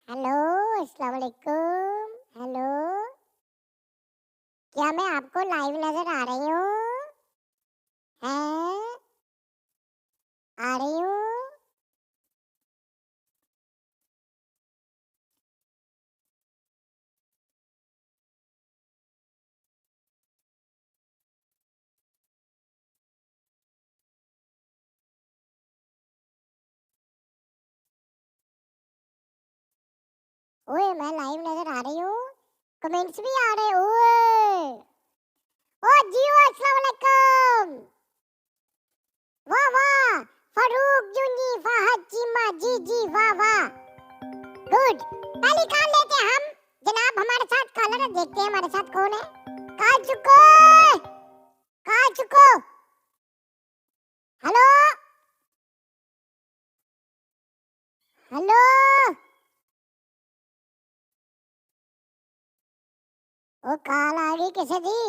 Hello, अस्सलाम वालेकुम। Hello, क्या मैं आपको लाइव नज़र आ रही हूँ? हैं? आ रही हूँ? ओए, मैं लाइव नज़र आ रही हूँ। कमेंट्स भी आ रहे ओए। ओ जियो, अस्सलाम वालेकुम। वाह वाह, फारूक जुनी फहद चीमा जी वाह वाह। गुड। पहली कॉल लेते हैं हम। जनाब हमारे साथ कॉलर है, देखते हैं हमारे साथ कौन है। कॉल चुको, कॉल चुको। Hello, hello. ओ कॉल आ गई किसे दी?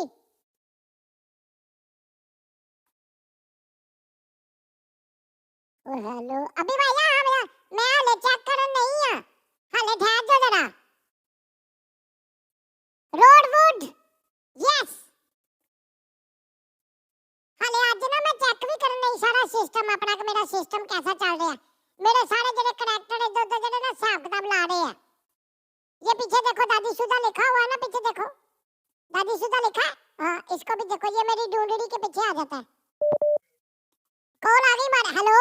ओ हेलो, अभी भैया मैं हाले चेक करन नहीं है। हाले ठहर जाओ जरा। Road would, yes. हाले आज ना मैं चेक भी करन नहीं सारा सिस्टम अपना कि मेरा सिस्टम कैसा चल रहा है। मेरे सारे जड़े करेक्टर है, दो जड़े ना हिसाब किताब ला रहे हैं। ये पीछे देखो, दादी सुधा लिखा हुआ है ना, पीछे देखो दादी सुधा लिखा है। हाँ, इसको भी देखो, ये मेरी ढूंढड़ी के पीछे आ जाता है। कॉल आ गई मारे। हेलो,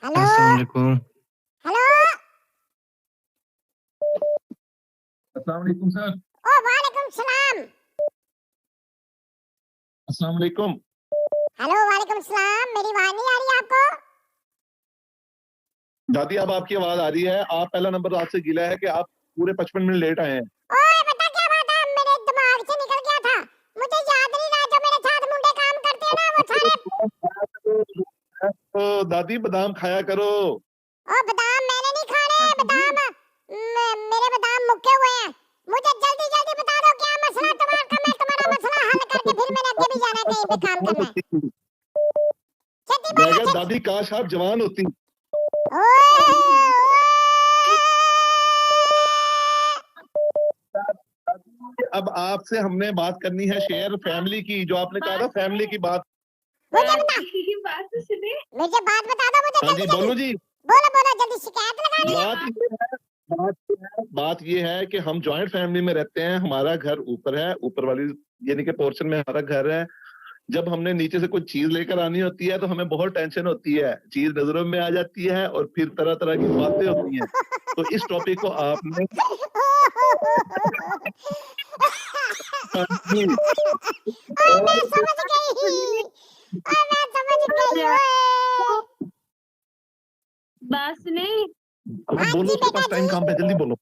हेलो, अस्सलाम वालेकुम। हेलो। अस्सलाम वालेकुम सर। ओ वालेकुम सलाम। अस्सलाम वालेकुम। हेलो, वालेकुम सलाम। मेरी आवाज नहीं आ रही आपको? दादी अब आपकी आवाज आ रही है। आप पहला नंबर रात से गिला है कि आप पूरे 55 मिनट लेट आए हैं। ओए बता क्या बात है, मेरे दिमाग से निकल गया था। मुझे याद नहीं रहा, जो मेरे साथ मुंडे काम करते हैं ना वो सारे। तो दादी बादाम खाया करो। ओ बादाम मैंने नहीं खाने, बादाम मेरे बादाम मुक्के हुए हैं। मुझे जल्दी जल्दी बता दो क्या मसला तुम्हारा, मैं तुम्हारा मसला हल करके फिर मैंने आगे भी जाना है, कहीं पे काम करना है। छेती बोलो मैं दादी काश आप जवान होती। अब आपसे हमने बात करनी है शेयर फैमिली की, जो आपने कहा था फैमिली की बात। मुझे बात तो सुने, मुझे बात बता दो मुझे हाँ जल्दी जी बोलो जी। बोलो बोलो जल्दी, शिकायत लगानी है। बात ये है कि हम जॉइंट फैमिली में रहते हैं। हमारा घर ऊपर है, ऊपर वाली यानी कि पोर्शन में हमारा घर है। जब हमने नीचे से कुछ चीज लेकर आनी होती है तो हमें बहुत टेंशन होती है, चीज नजरों में आ जाती है और फिर तरह तरह की बातें होती हैं। तो इस टॉपिक को आपने और मैं समझ गई, और मैं समझ गई। बात सुने। हाँ बोलो, उसके पास टाइम कहाँ पे, जल्दी बोलो।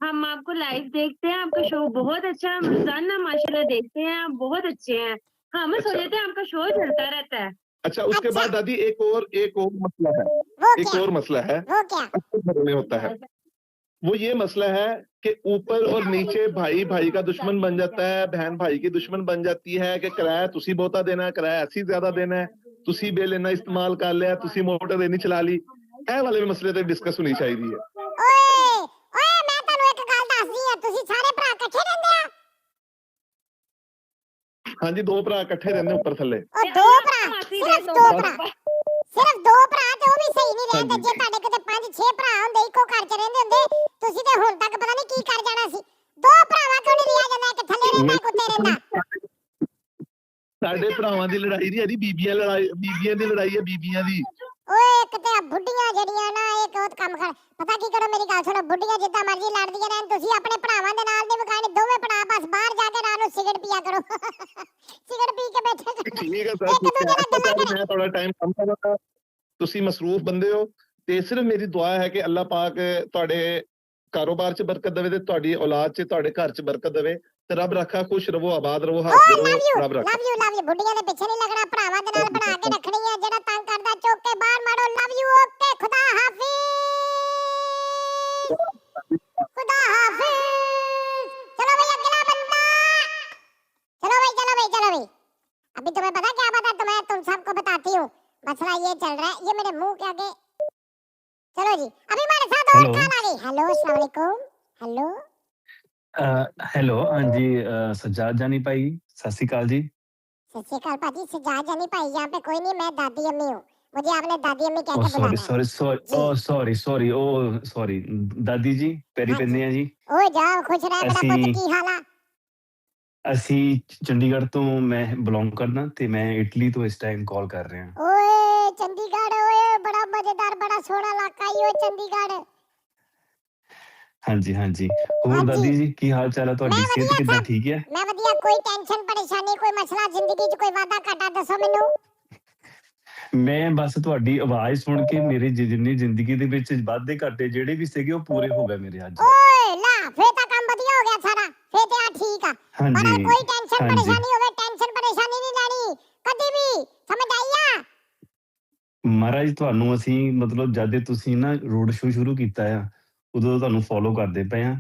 हम आपको लाइव देखते हैं, आपका शो बहुत अच्छा है। रोजाना माशाल्लाह देखते हैं, आप बहुत अच्छे हैं। हम अच्छा। सो जाते हैं, आपका शो चलता रहता है। अच्छा, उसके बाद दादी एक और मसला है। एक और मसला है, वो क्या? अच्छे घरों में होता है। वो ये मसला है कि ऊपर और नीचे भाई भाई का दुश्मन बन जाता है, बहन भाई की दुश्मन बन जाती है कि किराया तुसी बहुता देना है, किराया ऐसी ज्यादा देना है, तुसी बे लेना इस्तेमाल कर लिया, तुसी मोटर देनी चला ली। ए वाले मसले ते डिस्कस होनी चाहिए। ओए ओए, मैं ਤੁਹਾਨੂੰ ਇੱਕ ਗੱਲ ਦੱਸਦੀ ਆ, ਤੁਸੀਂ ਸਾਰੇ ਭਰਾ ਇਕੱਠੇ ਰਹਿੰਦੇ ਆ? हाँ जी, 2 भरा इकट्ठे रहने ऊपर थल्ले। ਉਹ ਦੋ ਭਰਾ, ਸਿਰਫ ਦੋ ਭਰਾ, ਸਿਰਫ ਦੋ ਭਰਾ ਤੇ ਉਹ ਵੀ ਸਹੀ ਨਹੀਂ ਰਹਿੰਦੇ। ਜੇ ਤੁਹਾਡੇ ਕਿਤੇ 5-6 ਭਰਾ ਹੁੰਦੇ, ਇੱਕੋ ਘਰ 'ਚ ਰਹਿੰਦੇ ਹੁੰਦੇ, ਤੁਸੀਂ ਤੇ ਹੁਣ ਤੱਕ ਪਤਾ ਨਹੀਂ ਕੀ ਕਰ ਜਾਣਾ ਸੀ। ਦੋ ਭਰਾਵਾਂ ਕਿਉਂ ਨਹੀਂ ਰਿਹਾ ਜਾਂਦਾ, ਇੱਕ ਥੱਲੇ ਰਹਿੰਦਾ, ਇੱਕ ਉੱਤੇ ਰਹਿੰਦਾ। ਸਾਡੇ ਭਰਾਵਾਂ ਦੀ ਲੜਾਈ ਨਹੀਂ, ਇਹਦੀ ਬੀਬੀਆਂ ਦੀ ਲੜਾਈ ਹੈ, ਬੀਬੀਆਂ ਦੀ। ਓਏ ਇੱਕ ਤੇ ਆ ਬੁੱਢੀਆਂ ਜਿਹੜੀਆਂ ਨਾ, ਇਹ ਬਹੁਤ ਕੰਮ ਕਰ। ਪਤਾ ਕੀ ਕਰੋ, ਮੇਰੀ ਗੱਲ ਸੁਣੋ, ਬੁੱਢੀਆਂ ਜਿੱਦਾਂ ਮਰਜ਼ੀ ਲੜਦੀਆਂ ਰਹਿਣ, ਤੁਸੀਂ ਆਪਣੇ ਭਰਾਵਾਂ ਦੇ ਨਾਲ ਨਹੀਂ ਵਿਖਾਣੀ। ਦੋਵੇਂ ਭਰਾ ਬਸ ਬਾਹਰ ਜਾ ਕੇ ਰਾਤ ਨੂੰ ਸਿਗਰਟ ਪੀਆ ਕਰੋ। ਸਿਗਰਟ ਪੀ ਕੇ ਬੈਠੇ ਕਰੋ, ਠੀਕ ਹੈ ਸਰ, ਇੱਕ ਦੂਜੇ ਨਾਲ ਗੱਲਾਂ ਕਰੋ। ਮੈਂ ਥੋੜਾ ਟਾਈਮ ਕੰਮ ਕਰਦਾ, ਤੁਸੀਂ ਮਸਰੂਫ ਬੰਦੇ ਹੋ, ਤੇ ਸਿਰਫ ਮੇਰੀ ਦੁਆ ਹੈ ਕਿ ਅੱਲਾਹ ਪਾਕ ਤੁਹਾਡੇ ਕਾਰੋਬਾਰ 'ਚ ਬਰਕਤ ਦੇਵੇ ਤੇ ਤੁਹਾਡੀ ਔਲਾਦ 'ਚ, ਤੁਹਾਡੇ ਘਰ 'ਚ ਬਰਕਤ ਦੇਵੇ ਤੇ ਰੱਬ ਰੱਖਾ ਖੁਸ਼ ਰਹੋ, ਆਬਾਦ ਰਹੋ, ਹੱਸਦੇ ਰਹੋ, ਰੱਬ ਰੱਖਾ। Love you. ਬੁੱਢੀਆਂ ਦੇ ਪਿੱਛੇ ਨਹੀਂ ਲੱਗਣਾ, ਭਰਾਵਾਂ ਦੇ ਨਾਲ ਬਣਾ ਕੇ ਰੱਖਣੀ ਹੈ। ਜਿਹੜਾ ਤੰਗ ਕਰਦਾ ਚੁੱਕ ਕੇ ਬਾਹਰ ਮਾਰੋ। ਲਵ ਯੂ, ਓਕੇ, ਖੁਦਾ ਹਾਫਿਜ਼, ਖੁਦਾ हाफिज। चलो भाई अगला बंदा, चलो भाई चलो भाई चलो भाई। अभी तुम्हें पता क्या पता, तुम्हें तुम सबको बताती हूँ। मसला ये चल रहा है, ये मेरे मुंह के आगे। चलो जी, अभी हमारे साथ और हेलो कॉल आ गई। हेलो, अस्सलाम वालेकुम। हेलो, हेलो हाँ जी सज्जाद जानी भाई सत श्री अकाल जी। सत श्री अकाल पाजी। सजाद जानी भाई यहाँ पे कोई नहीं, मैं दादी अम्मी हूँ। मुझे आपने दादी अम्मी कह ओ के सॉरी बुलाना है। सॉरी सॉरी जी, ओ सॉरी सॉरी ओ सॉरी दादी जी ਪੈਰੀ हाँ जी। ਪੈਂਦੇ ਆ ਜੀ। ओ जाओ, खुश रह मेरा पुੱਤ, ਅਸੀਂ की हाल है? ਅਸੀਂ ਚੰਡੀਗੜ੍ਹ ਤੋਂ ਮੈਂ ਬਿਲੋਂਗ ਕਰਦਾ ਤੇ ਮੈਂ ਇਟਲੀ ਤੋਂ ਇਸ ਟਾਈਮ ਕਾਲ ਕਰ ਰਿਹਾ। ओए चंडीगढ़, ओए बड़ा मजेदार, बड़ा सोहना इलाका ही ओए चंडीगढ़। ਹਾਂਜੀ ਹਾਂਜੀ हाँ ਹੋਰ जी, ਦਾਦੀ ਜੀ ਕੀ ਹਾਲ ਚਾਲ ਹੈ मैं ਤੁਹਾਡੀ ਸਿਹਤ वधिया ਕਿੱਦਾਂ सब, ਠੀਕ ਹੈ? मैं वधिया। कोई टेंशन परेशानी, कोई मसला जिंदगी च, कोई वादा घाटा दसो मैनू। ਮੈਂ ਬਸ ਤੁਹਾਡੀ ਆਵਾਜ਼ ਸੁਣ ਕੇ ਮੇਰੇ ਜਿੰਨੀ ਜ਼ਿੰਦਗੀ ਦੇ ਵਿੱਚ ਵਾਧੇ ਘਾਟੇ ਜਿਹੜੇ ਵੀ ਸੀਗੇ ਉਹ ਪੂਰੇ ਹੋ ਗਏ ਮੇਰੇ ਅੱਜ। ओए ला, फिर तो काम वधिया हो गया सारा, फिर तो यार ठीक आ। पर ਹਾਂਜੀ कोई टेंशन ਹਾਂਜੀ परेशानी होवे, टेंशन परेशानी नहीं लेनी कदी भी, समझ आई आ? ਮਹਾਰਾਜ ਤੁਹਾਨੂੰ ਅਸੀਂ ਮਤਲਬ ਜਦ ਦੇ ਤੁਸੀਂ ਨਾ ਰੋਡ ਸ਼ੋਅ ਸ਼ੁਰੂ ਕੀਤਾ ਆ ਉਦੋਂ ਤੋਂ ਤੁਹਾਨੂੰ ਫੋਲੋ ਕਰਦੇ ਪਏ ਆ।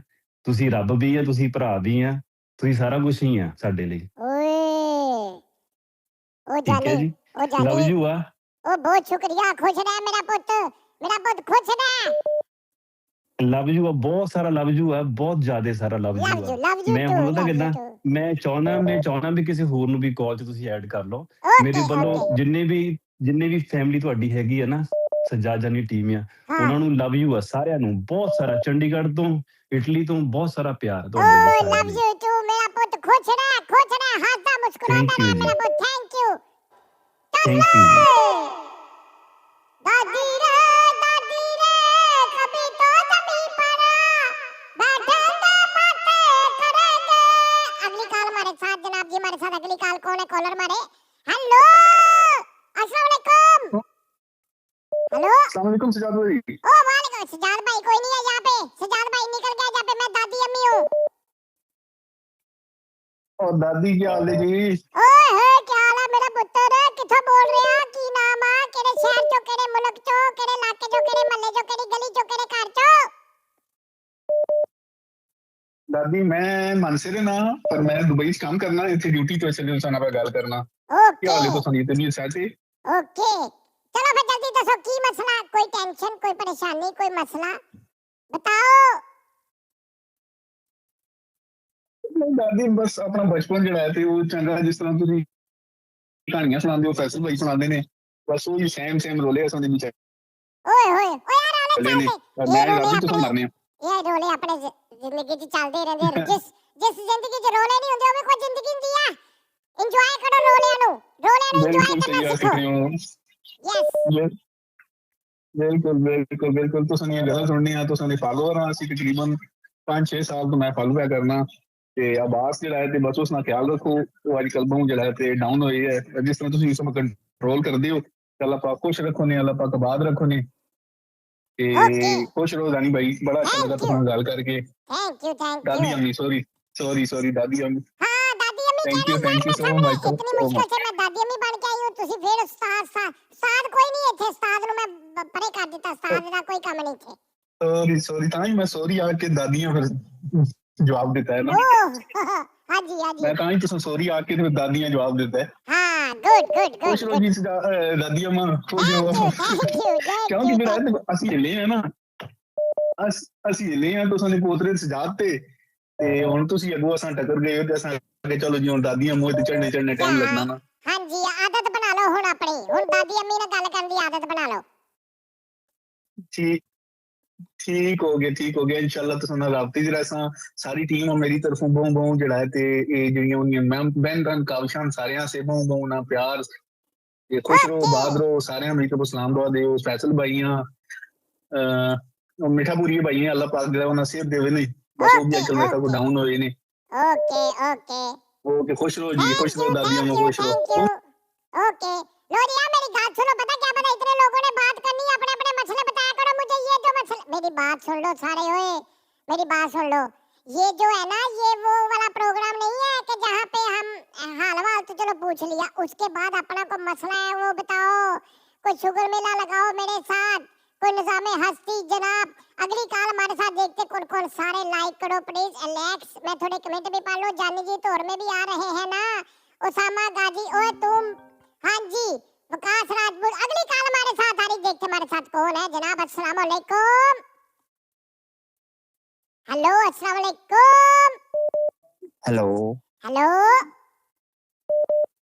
ਤੁਸੀਂ ਰੱਬ ਵੀ ਆ ਤੁਸੀਂ ਭਰਾ ਵੀ ਆ ਤੁਸੀਂ ਸਾਰਾ ਕੁਝ ਹੀ ਆ ਸਾਡੇ ਲਈ। ओए ओ ਠੀਕ ਹੈ जानी, ਜੀ ओ ਲਵ जानी, ਯੂ ਆ। ओ बहुत शुक्रिया। खुश रह मेरा पुत खुश रह। ਲਵ ਯੂ ਆ ਬਹੁਤ ਸਾਰਾ ਲਵ ਯੂ आ ਬਹੁਤ ਜ਼ਿਆਦਾ ਸਾਰਾ ਲਵ ਯੂ ਆ। लव यू ਮੈਂ टू, ਹੁਣ ਪਤਾ लव यू ਕਿੱਦਾਂ टू। ਮੈਂ ਚਾਹੁੰਦਾ ਵੀ ਕਿਸੇ ਹੋਰ ਨੂੰ ਵੀ ਕਾਲ 'ਚ ਤੁਸੀਂ ਐਡ ਕਰ ਲਓ। ਮੇਰੇ ओके ਵੱਲੋਂ ओके, ਜਿੰਨੇ ਵੀ ਫੈਮਿਲੀ ਤੁਹਾਡੀ ਹੈਗੀ ਆ ਨਾ ਸੱਜਾਦ ਜਾਨੀ ਟੀਮ ਆ हाँ। ਉਹਨਾਂ ਨੂੰ ਲਵ ਯੂ ਆ ਸਾਰਿਆਂ ਨੂੰ ਬਹੁਤ ਸਾਰਾ ਚੰਡੀਗੜ੍ਹ ਤੋਂ ਇਟਲੀ ਤੋਂ बहुत सारा प्यार ਤੁਹਾਡੇ ਲਈ ओए ਸਾਰਿਆਂ लव ਲਈ। यू टू मेरा पुत, खुश रह, हंसता मुस्कुराता थैंक यू रह जी मेरा पुत। Thank you. थैंक यू जी। दादी रे, कभी तो जमी पर बैठेंगे, बातें करेंगे। अगली कॉल हमारे साथ जनाब जी, हमारे साथ अगली कॉल कौन है? कॉलर हमारे। हेलो, अस्सलाम वालेकुम। हेलो, अस्सलाम वालेकुम सजाद भाई। ओ वालेकुम। सजाद भाई कोई नहीं है यहाँ पे, सजाद भाई निकल गया यहाँ पे, मैं दादी अम्मी हूँ। और दादी क्या हाल है जी? ओए होए क्या हाल है मेरा पुत्तर? किथों बोल रहे हैं? की नाम है? केड़े शहर चो, केड़े मुल्क चो, केड़े इलाके चो, केड़े महल्ले चो, केड़ी गली चो, केड़े घर चो? दादी मैं मानसरे ना पर मैं दुबई च काम करना इथे ड्यूटी तो इसलिए उनसे पे गल करना। क्या हाल है ओके तो संगीत नहीं साथ ही? ओके, चलो फिर जल्दी दसो की मसला? कोई टेंशन, कोई परेशानी, कोई मसला बताओ। दादी बस अपना बचपन जड़ा है वो चंगा जिस तरह तुसी कहानियां सुनांदे हो फैसल भाई सुनांदे ने बस वो सेम रोले असां दे विच ओए होए ओए यार रोले चले ने चलते, और ये मैं रोले दादी तो अपने, मरने ये रोले अपने जिंदगी च चलते रहंदे। जिस जिंदगी च रोले नहीं हुंदे, ओवे कोई जिंदगी हुंदी है? एंजॉय करो रोलियां नु एंजॉय बिल्कुल करना सही सीखो। आख रहे हो। यस, बिल्कुल तुसां दी गल्लां सुननी आ तुसां दे फॉलोअर हां ਅਸੀਂ तकरीबन 5-6 साल तो मैं फॉलो करना ਤੇ ਆਵਾਜ਼ ਜਿਹੜਾ ਹੈ ਤੇ ਬਸ ਉਸ ਨਾਲ ਖਿਆਲ ਰੱਖੋ ਉਹ ਅੱਜ ਕੱਲ ਬਹੁਤ ਜਿਹੜਾ ਹੈ ਤੇ ਡਾਊਨ ਹੋਈ ਹੈ ਜਿਸ ਤਰ੍ਹਾਂ ਤੁਸੀਂ ਇਸ ਨੂੰ ਕੰਟਰੋਲ ਕਰਦੇ ਹੋ ਅੱਲਾਹ ਪਾਕ ਖੁਸ਼ ਰੱਖੋ ਨੇ ਅੱਲਾਹ ਪਾਕ ਆਬਾਦ ਰੱਖੋ ਨੇ ਤੇ ओके, ਖੁਸ਼ ਰਹੋ ਜਾਨੀ ਭਾਈ ਬੜਾ ਅੱਛਾ ਲੱਗਾ थैंक ਤੁਹਾਡੇ यू ਨਾਲ ਗੱਲ ਕਰਕੇ थैंक दादी यू। अम्मी सॉरी दादी अम्मी हाँ दादी अम्मी कह रहे थैंक यार, यू मैं सो समझ मच इतनी मुश्किल से मैं दादी अम्मी बन के आई हूँ, तुसी फिर उस्ताद कोई नहीं थे, उस्ताद नु मैं परे कर दिता, उस्ताद दा कोई काम नहीं थे। सॉरी तां ही मैं सॉरी आके दादियां फिर जवाब देता है ना ओह हाँ जी मैं तां ही तुम सॉरी आके फिर दादियां जवाब देता है हाँ, गुड खुश रहो जी दादी अम्मा खुश रहो थैंक यू क्योंकि फिर आए तो ਅਸੀਂ ਹਿੱਲੇ ਆ ਨਾ ਅਸੀਂ ਹਿੱਲੇ ਆ ਤੁਸੀਂ ਨੇ ਪੋਤਰੇ ਸਜਾਦ ਤੇ ਹੁਣ ਤੁਸੀਂ ਅੱਗੋਂ ਅਸਾਂ ਟੱਕਰ ਗਏ ਹੋ ਤੇ ਅਸਾਂ ਅੱਗੇ ਚਲੋ ਜੀ ਹੁਣ ਦਾਦੀਆਂ ਮੂੰਹ ਤੇ ਚੜਨੇ ਟਾਈਮ ਲੱਗਣਾ ਨਾ हाँ जी, आदत बना लो हुण अपनी, हुण दादी अम्मी नाल गल करन दी आदत बना लो। ठीक हो गया इंशाल्लाह तुसां नाल राबते च रहां सारी टीम मेरी तरफों बहु ਜਿਹੜਾ ਹੈ ਤੇ ਇਹ ਜਿਹੜੀਆਂ ਉਹਨੀਆਂ ਬੈਨ ਰਨ ਕਾਵਸ਼ਾਂ ਸਾਰਿਆਂ ਸੇ ਬਹੁ ਨਾ ਪਿਆਰ ਇਹ खुश रहो बाद रहो सारे अमेरिका को सलाम दुआ दे फैसल भाइयां मिठापुरी भाई ने अल्लाह पाक ਜਿਹੜਾ ਉਹਨਾਂ ਸਿਹਤ ਦੇਵੇ ਨਹੀਂ बस वो भी आजकल मेरे को डाउन होए ने ओके खुश रहो जी खुश रहो दादियां में खुश रहो ओके लो जी मेरी बात सुनो, पता क्या पता इतने लोगों ने बात करनी है, अपने अपने मसले बताया करो मुझे, ये जो मसले, मेरी बात सुन लो सारे, ओए मेरी बात सुन लो, ये जो है ना ये वो वाला प्रोग्राम नहीं है कि जहाँ पे हम हाल वाल तो चलो पूछ लिया, उसके बाद अपना कोई मसला है वो बताओ, कोई शुगर मेला लगाओ मेरे साथ, कोई निजामे हस्ती जनाब। अगली कॉल हमारे साथ देखते कौन कौन, सारे लाइक करो प्लीज, एलेक्स मैं थोड़े कमेंट भी पढ़ लो, जानी जी तौर में भी आ रहे हैं ना, उसामा गाजी ओए तुम, हाँ जी वकास राजपूत। अगली कॉल हमारे साथ आ रही, देखते हमारे साथ कौन है जनाब। अस्सलाम वालेकुम। हेलो अस्सलाम वालेकुम। हेलो हेलो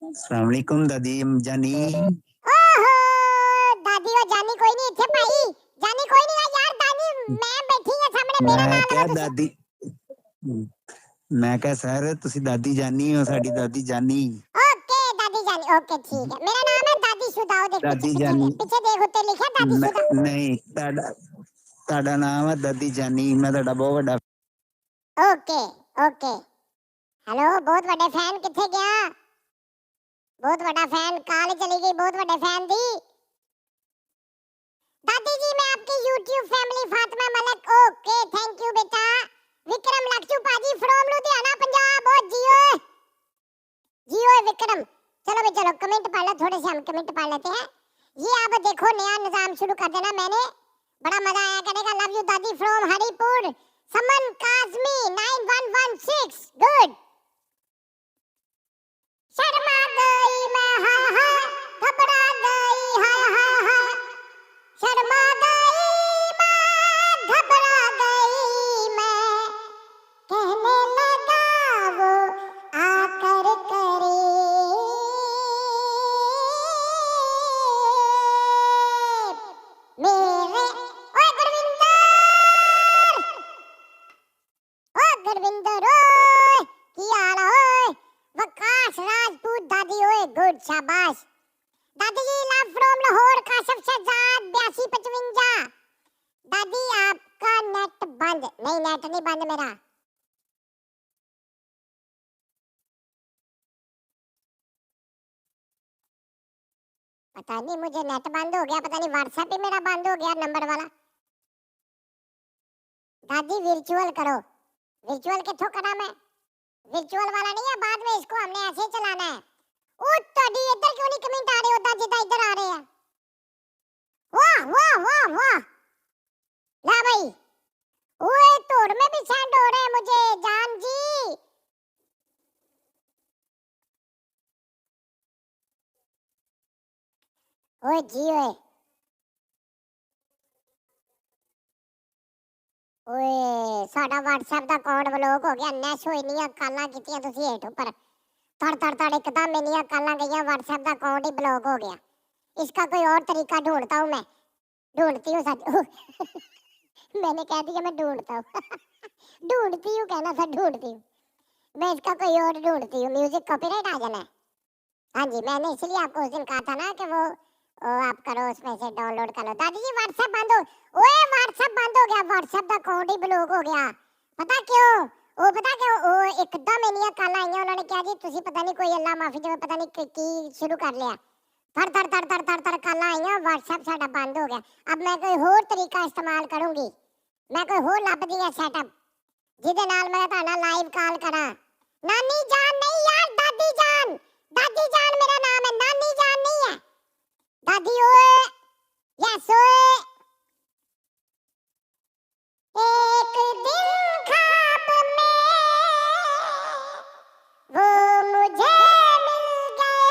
अस्सलाम वालेकुम दादी जानी। ओहो दादी और जानी कोई नहीं इथे भाई, जानी कोई नहीं है यार, दादी मैं बैठी है सामने, मेरा मैं नाम क्या है दादी मैं क्या सर तुसी दादी जानी हो साडी दादी जानी। ओके दादी जानी, ओके ठीक है, मेरा नाम है दादी सुधा। देख दादी पीछे जानी पीछे देख उत्ते लिखा दादी सुधा। नहीं ताड़ा नाम है दादी जानी, मैं ताड़ा बहुत बड़ा। ओके ओके हेलो बहुत बड़े फैन किथे गया, बहुत बड़ा फैन काल चली गई, बहुत बड़े फैन दी। दादी जी मैं आपकी YouTube family Fatima Malik. Okay thank you बेटा। विक्रम लक्ष्मू पाजी फ्रॉम लुधियाना पंजाब। ओ जियो जियो विक्रम। चलो भाई चलो कमेंट पढ़ लो, थोड़े से हम कमेंट पढ़ लेते हैं। ये आप देखो नया निजाम शुरू कर देना मैंने, बड़ा मजा आया करेगा। लव यू दादी फ्रॉम हरिपुर। समन काजमी 9116 गुड। शर्मा गई मैं हाय हाय, घबरा गई हाय हाय हाय, शर्मा गई मैं, घबरा गई मैं, कहने लगा वो आकर करीब मेरे। ओए गुरविंदर ओए की हाल ओए, वकाश राजपूत दादी ओए गुड शाबाश। दादी जी लव फ्रॉम लाहौर काशिफ शहजाद 8255। दादी आपका नेट बंद नहीं, नेट नहीं बंद मेरा। पता नहीं मुझे नेट बंद हो गया, पता नहीं व्हाट्सएप ही मेरा बंद हो गया नंबर वाला। दादी वर्चुअल करो, वर्चुअल किथों करा मैं, वर्चुअल वाला नहीं है, बाद में इसको हमने ऐसे ही चलाना है। ओ तड़ी इधर क्यों नहीं कमेंट आ रहे हो दादी, दा इधर आ रहे हैं। वाह वाह वाह वाह ला भाई, ओए तोड़ में भी सेंड हो रहे हैं मुझे जान जी। ओए जी ओए साडा WhatsApp ਦਾ ਅਕਾਊਂਟ ਬਲੌਕ ਹੋ ਗਿਆ, ਨੈਸ਼ ਹੋਈ ਨਹੀਂ ਕਾਲਾਂ ਕੀਤੀਆਂ ਤੁਸੀਂ ਹੇਠ ਉੱਪਰ ਤੜ ਤੜ ਤੜ ਇੱਕਦਮ ਇੰਨੀਆਂ ਕਾਲਾਂ ਗਈਆਂ, WhatsApp ਦਾ ਅਕਾਊंट ही ब्लॉक हो गया। इसका कोई और तरीका ढूंढता हूँ मैं, ढूंढती हूँ सच मैंने कह दिया मैं ढूंढता हूँ ढूंढती हूँ कहना था, ढूंढती हूँ मैं, इसका कोई और ढूंढती हूँ। म्यूजिक कॉपीराइट आ जाना है। हाँ जी मैंने इसलिए आपको उस दिन कहा था ना कि वो आप करो उसमें से डाउनलोड कर लो। दादी जी WhatsApp बंद हो, ओए WhatsApp बंद हो गया, WhatsApp का अकाउंट ही ब्लॉक हो गया। पता क्यों? वो पता क्यों? वो एकदम इनिया काला आईया, उन्होंने क्या जी तुसी पता नहीं कोई अल्लाह माफी जो पता नहीं की शुरू कर लिया, थर थर थर थर थर थर काला आईया, WhatsApp साडा बंद हो गया। अब मैं कोई और तरीका इस्तेमाल करूंगी, मैं कोई और लभदी है सेटअप जिदे नाल मैं ताना लाइव कॉल करा। नानी जान नहीं यार, दादी जान मेरा नाम है, नानी जान नहीं है। दादी ओए यस ओए, एक दिन ख्वाब में वो मुझे मिल गया,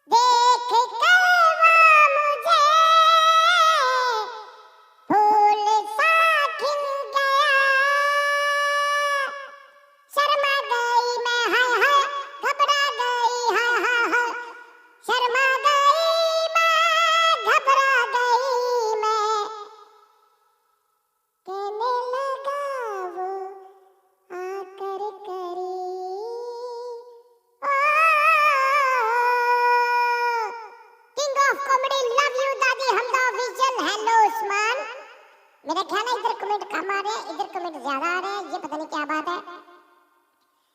देख कर वो मुझे फूल सा खिल गया, शर्मा गई मैं हाय हाय, घबरा गई हाय हाय हाय, शर्मा गई मैं, घबरा गई मैं, कहने लगा वो आकर करीब। King of comedy love you दादी हमदा ऑफिशियल। हेलो उस्मान, मेरा ख्याल है इधर कमेंट कम आ रहे हैं, इधर कमेंट ज्यादा आ रहे हैं, ये पता नहीं क्या बात है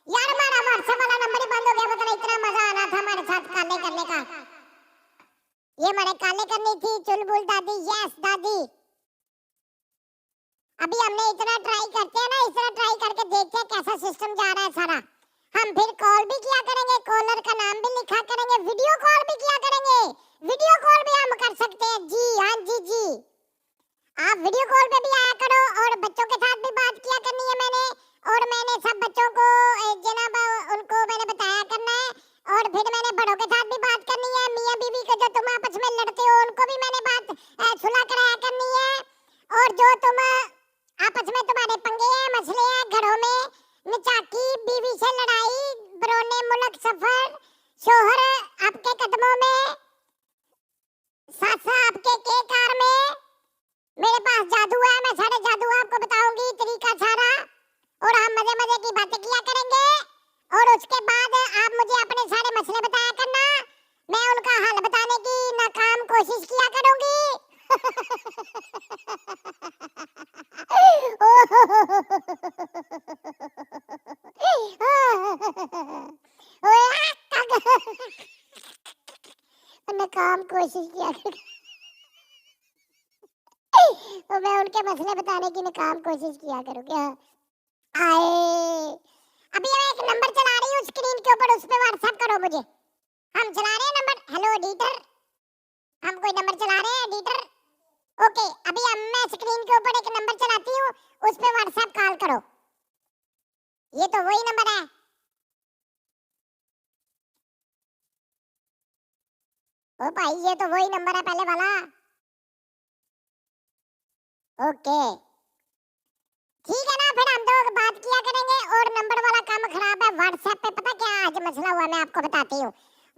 यार। हमारा WhatsApp वाला नंबर ही बंद हो गया, पता नहीं इतना मजा आना था हमारे साथ काले करने का। ये मैंने काले करनी थी चुलबुल दादी। यस दादी, अभी हमने इतना ट्राई करते हैं ना, इतना ट्राई करके देखते हैं कैसा सिस्टम जा रहा है सारा। हम फिर कॉल भी किया करेंगे, कॉलर का नाम भी लिखा करेंगे, वीडियो कॉल भी किया करेंगे, वीडियो कॉल भी हम कर सकते हैं जी। हाँ जी जी, आप वीडियो कॉल पे भी आया करो, और बच्चों के साथ भी बात किया करनी है मैंने, और मैंने सब बच्चों को जनाब उनको मैंने बताया करना है, और फिर मैंने बड़ों के साथ भी बात करनी है, मियां बीवी को जो तुम आपस में लड़ते हो उनको भी मैंने बात सुलह कराया करनी है। और जो तुम आपस में तुम्हारे पंगे हैं, मसले हैं घरों में, निचाकी, बीवी से लड़ाई, बरोने मुल्क सफर, शोहर आपके कदमों में, सास आपके के कार में, मेरे पास जादू है, मैं सारे जादू आपको बताऊंगी, तरीका सारा, और हम मजे मजे की बातें किया करेंगे। और उसके बाद आप मुझे अपने सारे मसले बताया करना, मैं उनका हल बताने की नाकाम कोशिश किया करूंगी। नाकाम कोशिश किया करूंगी। तो मैं उनके मसले बताने की नाकाम कोशिश किया करूंगी। आए अभी मैं एक नंबर चला रही हूँ स्क्रीन के ऊपर, उस पे व्हाट्सएप करो मुझे। हम चला रहे हैं नंबर। हेलो एडिटर, हम कोई नंबर चला रहे हैं एडिटर? ओके, अभी मैं स्क्रीन के ऊपर एक नंबर चलाती हूँ, उस पे व्हाट्सएप कॉल करो। ये तो वही नंबर है। ओ भाई ये तो वही नंबर है पहले वाला। ओके ठीक है ना, फिर हम तो बात किया करेंगे। और नंबर वाला काम खराब है। व्हाट्सएप पे पता क्या आज मसला हुआ, मैं आपको बताती हूँ।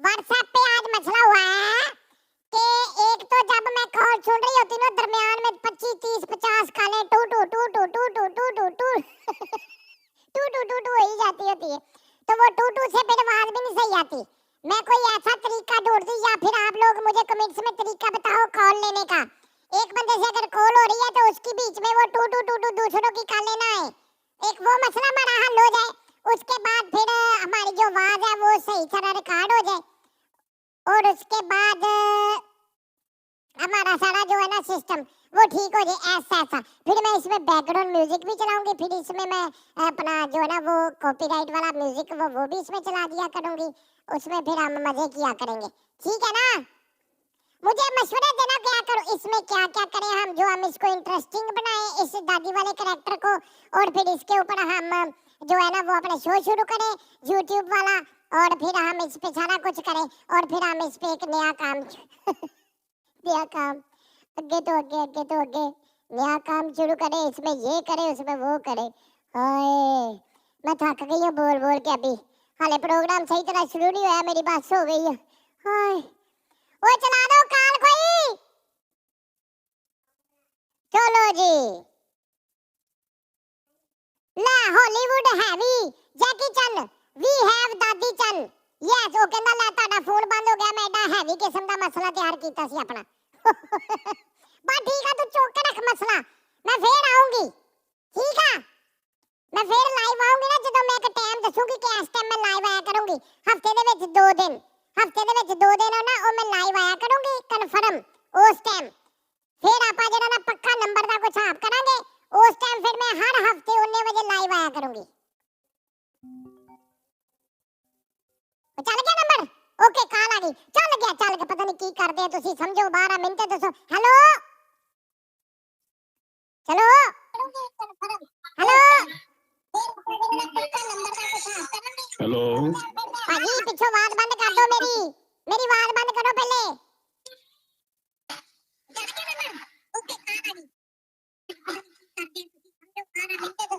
व्हाट्सएप पे आज मसला हुआ है कि एक तो जब मैं कॉल सुन रही होती हूँ, दरमियान में 25 30 50 कॉलें टू टू टू टू टू टू टू टू टू टू टू टू टू ही जाती होती है, तो वो टू टू से फिर आवाज भी नहीं सही आती। मैं कोई ऐसा तरीका ढूंढती, या फिर आप लोग मुझे कमेंट्स में तरीका बताओ कॉल लेने का। एक बंदे से अगर कॉल हो रही है तो उसकी बीच में वो टू टू टू टू दूसरों की कॉल लेना है, एक वो मसला हमारा हल हो जाए। उसके बाद फिर हमारी जो आवाज है वो सही तरह रिकॉर्ड हो जाए, और उसके बाद हमारा सारा जो है ना सिस्टम वो ठीक हो जाए। ऐसा फिर मैं इसमें बैकग्राउंड म्यूजिक भी चलाऊंगी, फिर इसमें मैं अपना जो है ना वो कॉपीराइट वाला म्यूजिक वो भी इसमें चला दिया करूंगी, उसमें फिर हम मजे किया करेंगे। ठीक है ना, मुझे मशवरा देना क्या करो, इसमें क्या क्या करें हम, जो हम इसको इंटरेस्टिंग बनाएं इस दादी वाले कैरेक्टर को, और फिर इसके ऊपर हम जो है ना वो अपने शो शुरू करें यूट्यूब वाला, और फिर हम इस पे सारा कुछ करें, और फिर हम इस पे एक नया काम नया काम आगे तो आगे आगे तो आगे नया काम शुरू करें, इसमें ये करें उसमें वो करें। हाय मैं थक गई हूँ बोल बोल के, अभी हाले प्रोग्राम सही तरह शुरू नहीं हुआ, मेरी बात हो गई है। हाय वो चला दो काल कोई, चलो जी। ला हॉलीवुड हैवी जैकी चन, वी हैव दादी चन। यस वो कहंदा ला ताड़ा फोन बंद हो गया, मैं एडा हैवी किस्म दा मसला तैयार कीता सी अपना। बस ठीक है, तू चुक के रख मसला, मैं फिर आऊंगी। ठीक है, मैं फिर लाइव आऊंगी ना, जब मैं एक टाइम दसूंगी कि इस टाइम मैं लाइव आया करूंगी। हफ्ते दे विच 2 दिन, हफ्ते दे विच 2 दिन हो ना, और मैं लाइव आया करूंगी कन्फर्म उस टाइम। फिर आपा जरा ना पक्का नंबर दा कुछ हिसाब करांगे उस टाइम, फिर मैं हर हफ्ते 19 बजे लाइव आया करूंगी। चल गया नंबर? ओके कॉल आ गई, चल गया पता नहीं की करदे हैं तुसी, समझो 12 मिनट दसो। हेलो चलो हेलो हेलो भाजी पीछे आवाज बंद कर दो, मेरी आवाज बंद करो पहले।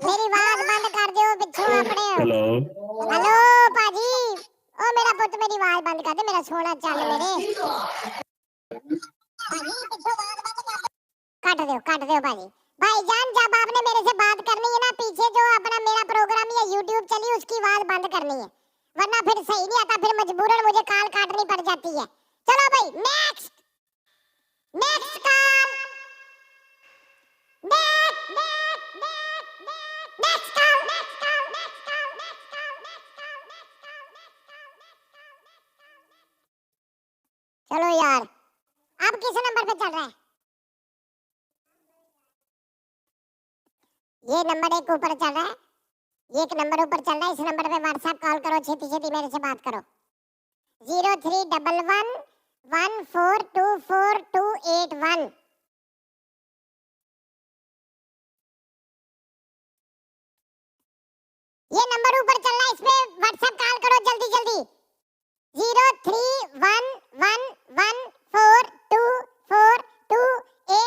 मेरी आवाज बंद कर दो पीछे अपने। हेलो हेलो भाजी, ओ मेरा पुੱਤ मेरी आवाज बंद कर दे, मेरा सोना चल मेरे। काट दो भाजी। भाईजान जब आपने मेरे से बात करनी है ना, पीछे जो अपना मेरा प्रोग्राम या यूट्यूब चली उसकी आवाज बंद करनी है, वरना फिर सही नहीं आता, फिर मजबूरन मुझे कॉल काटनी पड़ जाती है। चलो भाई नेक्स्ट कॉल, नेक्स्ट कॉल। चलो यार, अब किस नंबर पे चल रहा है? ये नंबर एक ऊपर चल रहा है, ये एक नंबर ऊपर चल रहा है, इस नंबर पे व्हाट्सएप कॉल करो, छेती छेती मेरे से बात करो। 0311142421। ये नंबर ऊपर चल रहा है, इस पे व्हाट्सएप कॉल करो जल्दी जल्दी। 0311142421।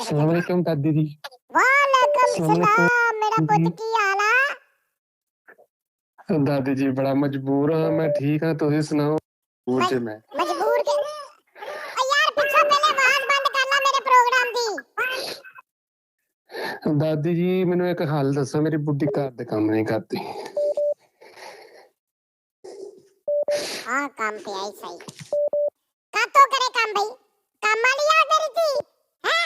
अस्सलाम वालेकुम दादी जी। वालेकुम अस्सलाम सलाम मेरा पुੱਤ ਕੀ ਹਾਲ ਆ दादी जी बड़ा मजबूर हाँ मैं ठीक हाँ तुम सुनाओ मज- च मैं ਮਜਬੂਰ ਕੇ ਯਾਰ ਪਿੱਛੋਂ ਪਹਿਲੇ ਆਵਾਜ਼ ਬੰਦ ਕਰ ਲੈ ਮੇਰੇ ਪ੍ਰੋਗਰਾਮ ਦੀ दादी जी मैंने एक हल दसो मेरी बुढ़ी घर दे काम नहीं करती ਆ ਕੰਮ ਪਿਆ ਹੀ ਸਹੀ ਕਾਤੋਂ ਕਰੇ ਕੰਮ ਬਈ ਕੰਮ ਵਾਲੀ ਆ ਤੇਰੀ ਧੀ ਹੈ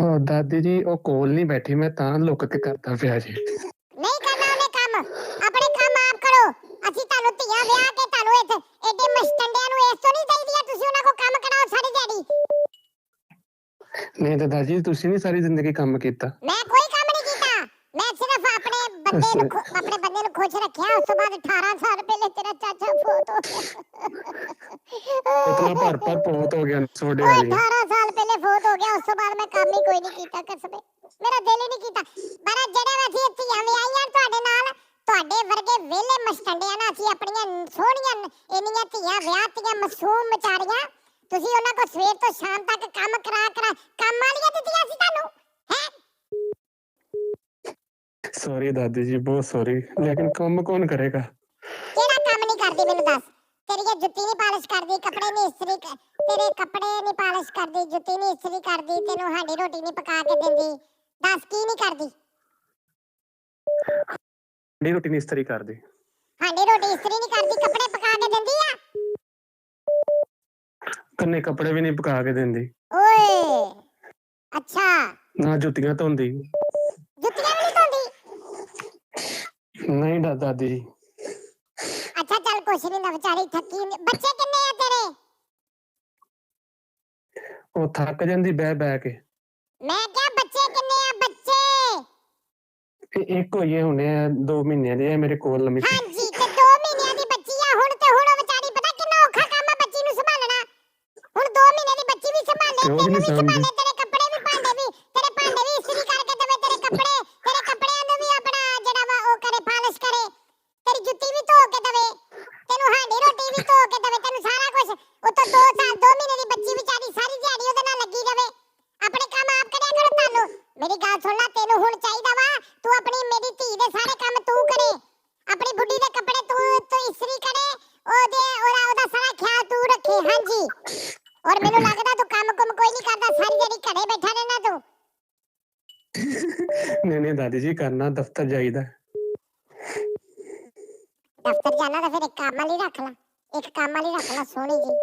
ओ दादी जी ओ कोल नहीं बैठी मैं तां लुक के करता पिया जी ਨਹੀਂ ਕਰਨਾ ਉਹਨੇ ਕੰਮ ਆਪਣੇ ਕੰਮ ਆਪ ਕਰੋ ਅਸੀਂ ਤੁਹਾਨੂੰ ਧੀਆਂ ਵਿਆਹ ਕੇ ਤੁਹਾਨੂੰ ਇੱਥੇ ਐਡੇ ਮਸਟੰਡਿਆਂ ਨੂੰ ਇਸ ਤੋਂ ਨਹੀਂ ਚਾਹੀਦੀਆਂ ਤੁਸੀਂ ਉਹਨਾਂ ਕੋ ਕੰਮ ਕਰਾਓ ਸਾਰੀ ਦਿਹਾੜੀ नहीं तो दादी जी तुसी नहीं सारी जिंदगी काम किया ਮੈਂ ਕੋਈ ਕੰਮ ਨਹੀਂ ਕੀਤਾ ਮੈਂ ਸਿਰਫ ਆਪਣੇ ਬੰਦੇ ਨੂੰ ਖੁਸ਼ ਰੱਖਿਆ ਉਸ ਤੋਂ ਬਾਅਦ 18 ਸਾਲ ਪਹਿਲੇ ਤੇਰਾ ਚਾਚਾ ਫੋਟ ਹੋ ਗਿਆ इतना भर भर बहुत हो गया छोड़े ਓਏ वाली 18 ਸਾਲ ਪਹਿਲੇ ਫੋਟ ਹੋ ਗਿਆ ਉਸ ਤੋਂ ਬਾਅਦ ਮੈਂ ਕੰਮ ਹੀ ਕੋਈ ਨਹੀਂ ਕੀਤਾ ਕਸਮੇ ਮੇਰਾ ਦਿਲ ਹੀ ਨਹੀਂ ਕੀਤਾ ਪਰ ਜਿਹੜੇ ਅਸੀਂ ਧੀਆਂ ਵਿਆਹੀਆਂ ਤੁਹਾਡੇ ਨਾਲ ਤੁਹਾਡੇ ਵਰਗੇ ਵਿਹਲੇ ਮਸਟੰਡਿਆਂ ਨਾਲ ਅਸੀਂ ਆਪਣੀਆਂ ਸੋਹਣੀਆਂ ਇੰਨੀਆਂ ਧੀਆਂ ਵਿਆਹਤੀਆਂ ਮਾਸੂਮ ਵਿਚਾਰੀਆਂ ਤੁਸੀਂ ਉਹਨਾਂ ਕੋ ਸਵੇਰ ਤੋਂ ਸ਼ਾਮ ਤੱਕ ਕੰਮ ਕਰਾ ਕੰਮ ਵਾਲੀਆਂ ਦਿੱਤੀਆਂ ਸੀ ਤੁਹਾਨੂੰ ਹੈ सॉरी दादी जी बहुत सॉरी लेकिन काम कौन करेगा ਕਿਹੜਾ ਕੰਮ ਨਹੀਂ ਕਰਦੀ ਮੈਨੂੰ ਦੱਸ ਤੇਰੀ ਇਹ ਜੁੱਤੀ ਨਹੀਂ ਪਾਲਿਸ਼ ਕਰਦੀ ਕੱਪੜੇ ਨਹੀਂ ਇਸਤਰੀ ਤੇਰੇ ਕੱਪੜੇ ਨਹੀਂ ਪਾਲਿਸ਼ ਕਰਦੀ ਜੁੱਤੀ ਨਹੀਂ ਇਸਤਰੀ ਕਰਦੀ ਤੈਨੂੰ ਹਾਂਡੀ ਰੋਟੀ ਨਹੀਂ ਪਕਾ ਕੇ ਦਿੰਦੀ ਦੱਸ ਕੀ ਨਹੀਂ ਕਰਦੀ मेरी रोटी नहीं इस्त्री कर दी ਹਾਂਡੀ ਰੋਟੀ ਇਸਤਰੀ ਨਹੀਂ ਕਰਦੀ ਕੱਪੜੇ ਪਕਾ ਕੇ ਦਿੰਦੀ ਆ कन्ने कपड़े भी नहीं पका के देंदी ਓਏ ਅੱਛਾ ना जुतियां धोंदी ਜੁੱਤੀਆਂ ਵੀ ਨਹੀਂ ਧੋਂਦੀ नहीं दादी जी ਅੱਛਾ ਚੱਲ ਕੁਛ ਨਹੀਂ ਨਾ ਵਿਚਾਰੀ ਥੱਕੀ ਬੱਚੇ ਕਿੰਨੇ ਆ ਤੇਰੇ ਉਹ ਥੱਕ ਜਾਂਦੀ ਬਹਿ ਬਹਿ ਕੇ ਮੈਂ ਕਿਹਾ ਬੱਚੇ ਕਿੰਨੇ ਆ ਬੱਚੇ ਇੱਕ ਹੋਈਏ ਹੁਣੇ 2 ਮਹੀਨਿਆਂ ਦੀ ਹੈ ਮੇਰੇ ਕੋਲ ਲੰਮੀ ਹਾਂਜੀ ਤੇ 2 ਮਹੀਨਿਆਂ ਦੀ ਬੱਚੀ ਆ ਹੁਣ ਉਹ ਵਿਚਾਰੀ ਪਤਾ ਕਿੰਨਾ ਔਖਾ ਕੰਮ ਆ ਬੱਚੀ ਨੂੰ ਸੰਭਾਲਣਾ ਹੁਣ 2 ਮਹੀਨੇ ਦੀ ਬੱਚੀ ਵੀ ਸੰਭਾਲੇ ਤੇ ਉਹ ਵੀ ਤੈਨੂੰ ਨਹੀਂ ਵੀ ਸੰਭਾਲੇ ਸਾਂਭਦੀ। ਤੇਰੇ ਕੱਪੜੇ ਵੀ ਭਾਂਡੇ ਵੀ ਇਸਤਰੀ ਕਰਕੇ ਦੇਵੇ ਤੇਰੇ ਕੱਪੜਿਆਂ ਨੂੰ ਵੀ ਆਪਣਾ ਜਿਹੜਾ ਵਾ ਉਹ ਕਰੇ ਪਾਲਿਸ਼ ਕਰੇ ਤੇਰੀ ਜੁੱਤੀ ਵੀ ਧੋ ਕੇ ਦੇਵੇ ਤੈਨੂੰ ਹਾਂਡੀ ਰੋਟੀ ਵੀ ਧੋ ਕੇ ਦੇਵੇ ਤੈਨੂੰ ਸਾਰਾ ਕੁਝ ਉਹ ਤਾਂ 2 ਮਹੀਨੇ ਦੀ ਬੱਚੀ ਵਿਚਾਰੀ ਸਾਰੀ ਦਿਹਾੜੀ ਉਹਦੇ ਨਾਲ ਲੱਗੀ ਰਵੇ ਆਪਣੇ ਕੰਮ ਆਪ ਕਰਿਆ ਕਰੋ ਤੁਹਾਨੂੰ ਮੇਰੀ ਗੱਲ ਸੁਣ ਲੈ ਤੈਨੂੰ ਹੁਣ ਚਾਹੀਦਾ ਵਾ ਤੂੰ ਆਪਣੀ ਮੇਰੀ ਧੀ ਦੇ ਸਾਰੇ ਕੰਮ ਤੂੰ ਕਰੇ ਆਪਣੀ ਬੁੱਢੀ ਦੇ ਕੱਪੜੇ ਤੂੰ ਇਸਤਰੀ ਕਰੇ ਉਹਦਾ ਸਾਰਾ ਖਿਆਲ ਤੂੰ ਰੱਖੇ ਹਾਂਜੀ ਔਰ ਮੈਨੂੰ ਲੱਗਦਾ ਤੂੰ ਕੰਮ ਕੋਈ ਨਹੀਂ ਕਰਦਾ ਸਾਰੀ ਦਿਹਾੜੀ ਘਰੇ ਬੈਠਾ ਰਹਿਣਾ ਤੂੰ ਨਹੀਂ ਦਾਦੀ ਜੀ ਕਰਨਾ ਦਫ਼ਤਰ ਜਾਈਦਾ ਦਫ਼ਤਰ ਜਾਣਾ ਤਾਂ ਫਿਰ ਇੱਕ ਕੰਮ ਵਾਲੀ ਰੱਖ ਲੈ ਸੋਹਣੀ ਜੀ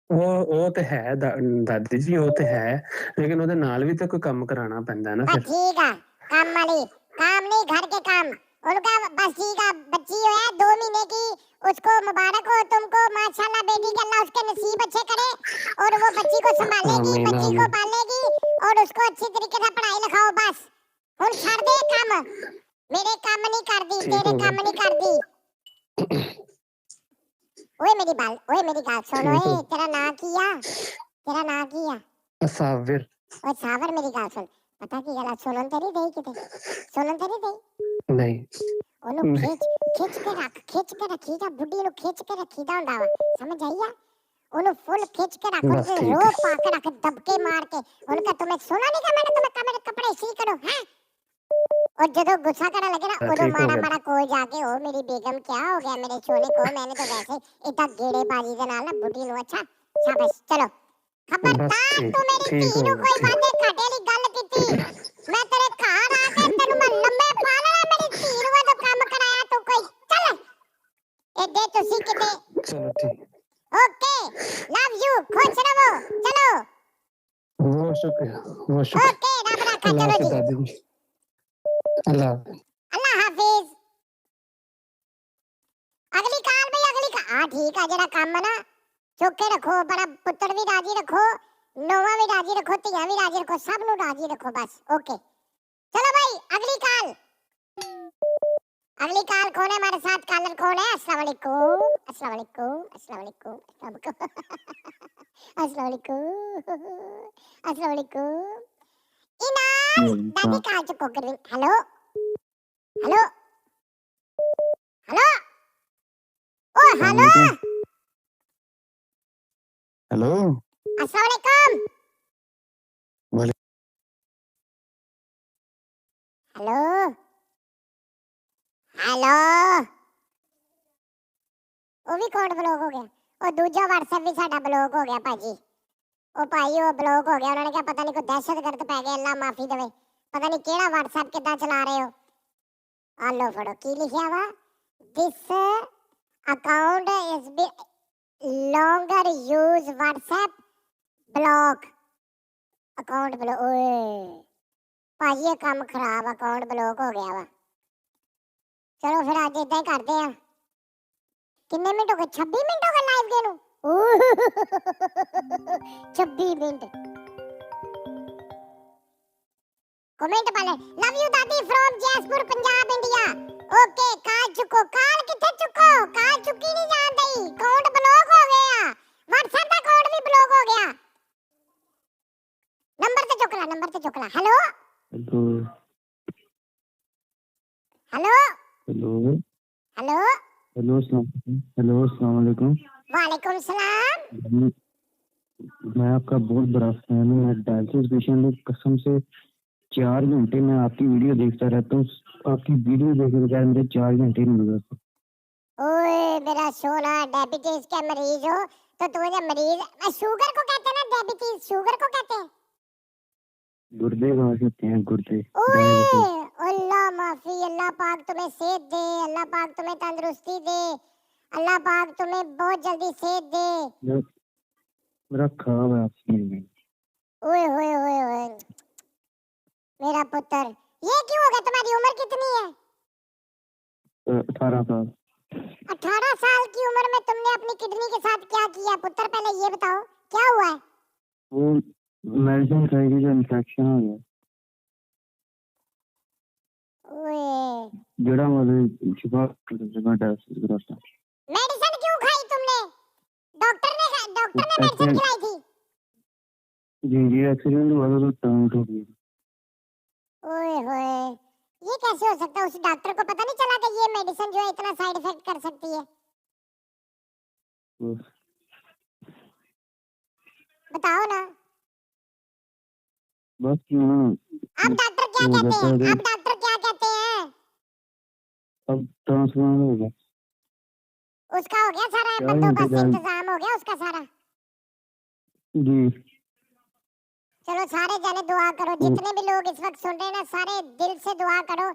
ਉਹ ਤੇ ਹੈ ਦਾਦੀ ਜੀ ਉਹ ਤੇ ਹੈ ਲੇਕਿਨ ਉਹਦੇ ਨਾਲ ਵੀ ਤਾਂ ਕੋਈ ਕੰਮ ਕਰਾਉਣਾ ਪੈਂਦਾ ਨਾ ਫਿਰ ठीक है काम वाली काम नहीं घर के काम उनका बस ठीक है बच्ची जो है 2 महीने की उसको मुबारक हो तुमको माशाल्लाह बेटी के अल्लाह उसके नसीब अच्छे करे और वो बच्ची को संभालेगी आमीन, बच्ची को आमीन। पालेगी और उसको अच्छी तरीके से पढ़ाई लिखाओ बस हुन छड़ दे काम मेरे काम नहीं कर दी ठीक तेरे हो काम नहीं कर दी ओए मेरी गाल सुन ठीक ओए हो। तेरा नाम किया ਅਸਾਵਿਰ ओए सावर मेरी गाल सुन पता की गल सुनन तेरी दे किते सुनन तेरी दे ਨਹੀਂ ਉਹਨੂੰ ਖਿੱਚ ਕੇ ਰੱਖੀਦਾ ਬੁੱਢੀ ਨੂੰ ਖਿੱਚ ਕੇ ਰੱਖੀਦਾ ਹੁੰਦਾ ਵਾ ਸਮਝ ਆਈ ਆ ਉਹਨੂੰ ਫੁੱਲ ਖਿੱਚ ਕੇ ਰੱਖ ਬਸ ਤੇ ਠੀਕ ਰੋ ਪਾ ਕੇ ਰੱਖ ਦਬਕੇ ਮਾਰ ਕੇ ਉਹਨੂੰ ਕਹ तुम्हें सुना नहीं क्या मैंने तुम्हें कहा मेरे कपड़े इसी करो हैं और ਜਦੋਂ ਗੁੱਸਾ ਕਰਨ ਲੱਗੇ ਨਾ ਉਦੋਂ ठीक हो गया। ਮਾੜਾ ਕੋਲ ਜਾ ਕੇ ਉਹ ਮੇਰੀ ਬੇਗਮ क्या हो गया मेरे सोने को मैंने तो वैसे इतना गेड़ेबाजी ਦੇ ਨਾਲ ਨਾ ਬੁੱਢੀ ਨੂੰ ਅੱਛਾ ਸ਼ਾਬਾਸ਼ ਚਲੋ ਖਬਰਦਾਰ ठीक- ਤੂੰ ਮੇਰੀ ठीक ਧੀ हो ਨੂੰ गया, ਕੋਈ ठीक। ਵਾਦੇ ਘਾਟੇ ਵਾਲੀ ਗੱਲ ਕੀਤੀ ਮੈਂ ਤੇਰੇ ਘਰ ਆ ਕੇ ਤੈਨੂੰ ਮੈਂ ਲੰਮੇ ਪਾ ਲੈਣਾ ਮੇਰੀ ਧੀ ਨੂੰ ਜਦੋਂ ਕੰਮ ਕਰਾਇਆ ਤੂੰ ਕੋਈ ਚੱਲ ਇਹਦੇ ਤੁਸੀਂ ਕਿਤੇ ਚਲੋ ਠੀਕ ओके लव यू खुश रहो चलो ਬਹੁਤ ਸ਼ੁਕਰੀਆ ओके रब रखा ਅੱਲਾਹ चलो ਹਾਫਿਜ਼ जी ਦਾਦੀ ਜੀ ਅੱਲਾਹ ਹਾਫਿਜ਼। अल्लाह हाफिज अगली काल भाई हाँ ठीक है जरा काम ना चुक के रखो बड़ा पुत्र भी राजी रखो नौवा भी राजी रखो तिया भी राजी रखो सब नु राजी रखो बस ओके चलो भाई अगली काल कौन है हमारे साथ कॉलर कौन है अस्सलाम वालेकुम अस्सलाम वालेकुम अस्सलाम वालेकुम अस्सलाम वालेकुम अस्सलाम वालेकुम इनाम दादी कहाँ चुप कर रही हेलो हेलो हेलो ओ हेलो हेलो अस्सलाम वालेकुम हेलो हेलो ਉਹ ਵੀ ਅਕਾਊਂਟ ਬਲੌਕ ਹੋ ਗਿਆ। ਉਹ ਦੂਜਾ WhatsApp ਵੀ ਸਾਡਾ ਬਲੌਕ ਹੋ ਗਿਆ ਭਾਜੀ। ਉਹ ਭਾਈ ਉਹ ਬਲੌਕ ਹੋ ਗਿਆ। ਉਹਨਾਂ ਨੇ ਕਿਹਾ ਪਤਾ ਨਹੀਂ ਕੋਈ ਦਹਿਸ਼ਤਗਰਦ ਪੈ ਗਿਆ। ਅੱਲਾ ਮਾਫੀ ਦੇਵੇ। ਪਤਾ ਨਹੀਂ ਕਿਹੜਾ WhatsApp ਕਿੱਦਾਂ ਚਲਾ ਰਹੇ ਹੋ। ਆ ਲੋ ਫੜੋ ਕੀ ਲਿਖਿਆ ਵਾ this account is be longer use WhatsApp block account block. ਓਏ ਭਾਜੀ ਇਹ ਕੰਮ ਖਰਾਬ ਅਕਾਊਂਟ ਬਲੌਕ ਹੋ ਗਿਆ ਵਾ। ਚਲੋ ਫਿਰ ਅੱਜ ਇਦਾਂ ਹੀ ਕਰਦੇ ਆ। ਕਿੰਨੇ ਮਿੰਟ ਹੋ ਗਏ 26 ਮਿੰਟ ਹੋ ਗਏ ਲਾਈਵ ਦੇ ਨੂੰ 26 ਮਿੰਟ। कमेंट पा ले लव यू दादी from Jaipur Punjab India. Okay काल चुको काल किथे चुको काल चुकी नहीं जान दई अकाउंट ब्लॉक हो गया। WhatsApp का अकाउंट भी ब्लॉक हो गया। नंबर से चुकला hello hello hello hello hello hello अस्सलाम वालेकुम। वालेकुम सलाम। मैं आपका बहुत बड़ा फैन हूँ। मैं डायलिसिस पेशेंट हूँ। कसम से 4 घंटे मैं आपकी वीडियो देखता रहता हूँ। आपकी वीडियो देखने के बाद मेरे 4 घंटे नहीं गुजरते। ओए मेरा सोना डायबिटीज के मरीज हो तो तुम्हें मरीज शुगर को कहते हैं ना डायबिटीज शुगर को कहते हैं। गुर्दे कहाँ से होते हैं गुर्दे। ओए अल्लाह माफी अल्लाह पाक तुम्हें सेहत दे। अल्लाह पाक तुम्हें तंदुरुस्ती दे। अल्लाह पाक तुम्हें बहुत जल्दी सेहत दे। मेरा खराब है आपसे। ओए ओए ओए ओए मेरा पुत्र ये क्यों हो गया। तुम्हारी उम्र कितनी है। 18 साल। 18 साल की उम्र में तुमने अपनी किडनी के साथ क्या किया पुत्र पहले ये बताओ क्या हुआ है। वो मेडिसिन खाई थी जो इन्फेक्शन हो गया। ओए जड़ा मतलब सुबह डायलिसिस कराता। मेडिसिन क्यों खाई तुमने। डॉक्टर ने मेडिसिन खिलाई थी। जी एक्सीडेंट हुआ था तो टांग टूट गई। ओए होए ये कैसे हो सकता है। उस डॉक्टर को पता नहीं चला कि ये मेडिसिन जो है इतना साइड इफेक्ट कर सकती है। बताओ ना। बस अब डॉक्टर क्या कहते हैं। अब डॉक्टर क्या कहते हैं। अब ट्रांसप्लांट हो गया। उसका हो गया सारा बंदोबस्त इंतजाम हो गया उसका सारा। जी चलो सारे जने दुआ करो। जितने भी लोग इस वक्त सुन रहे हैं ना सारे दिल से दुआ करो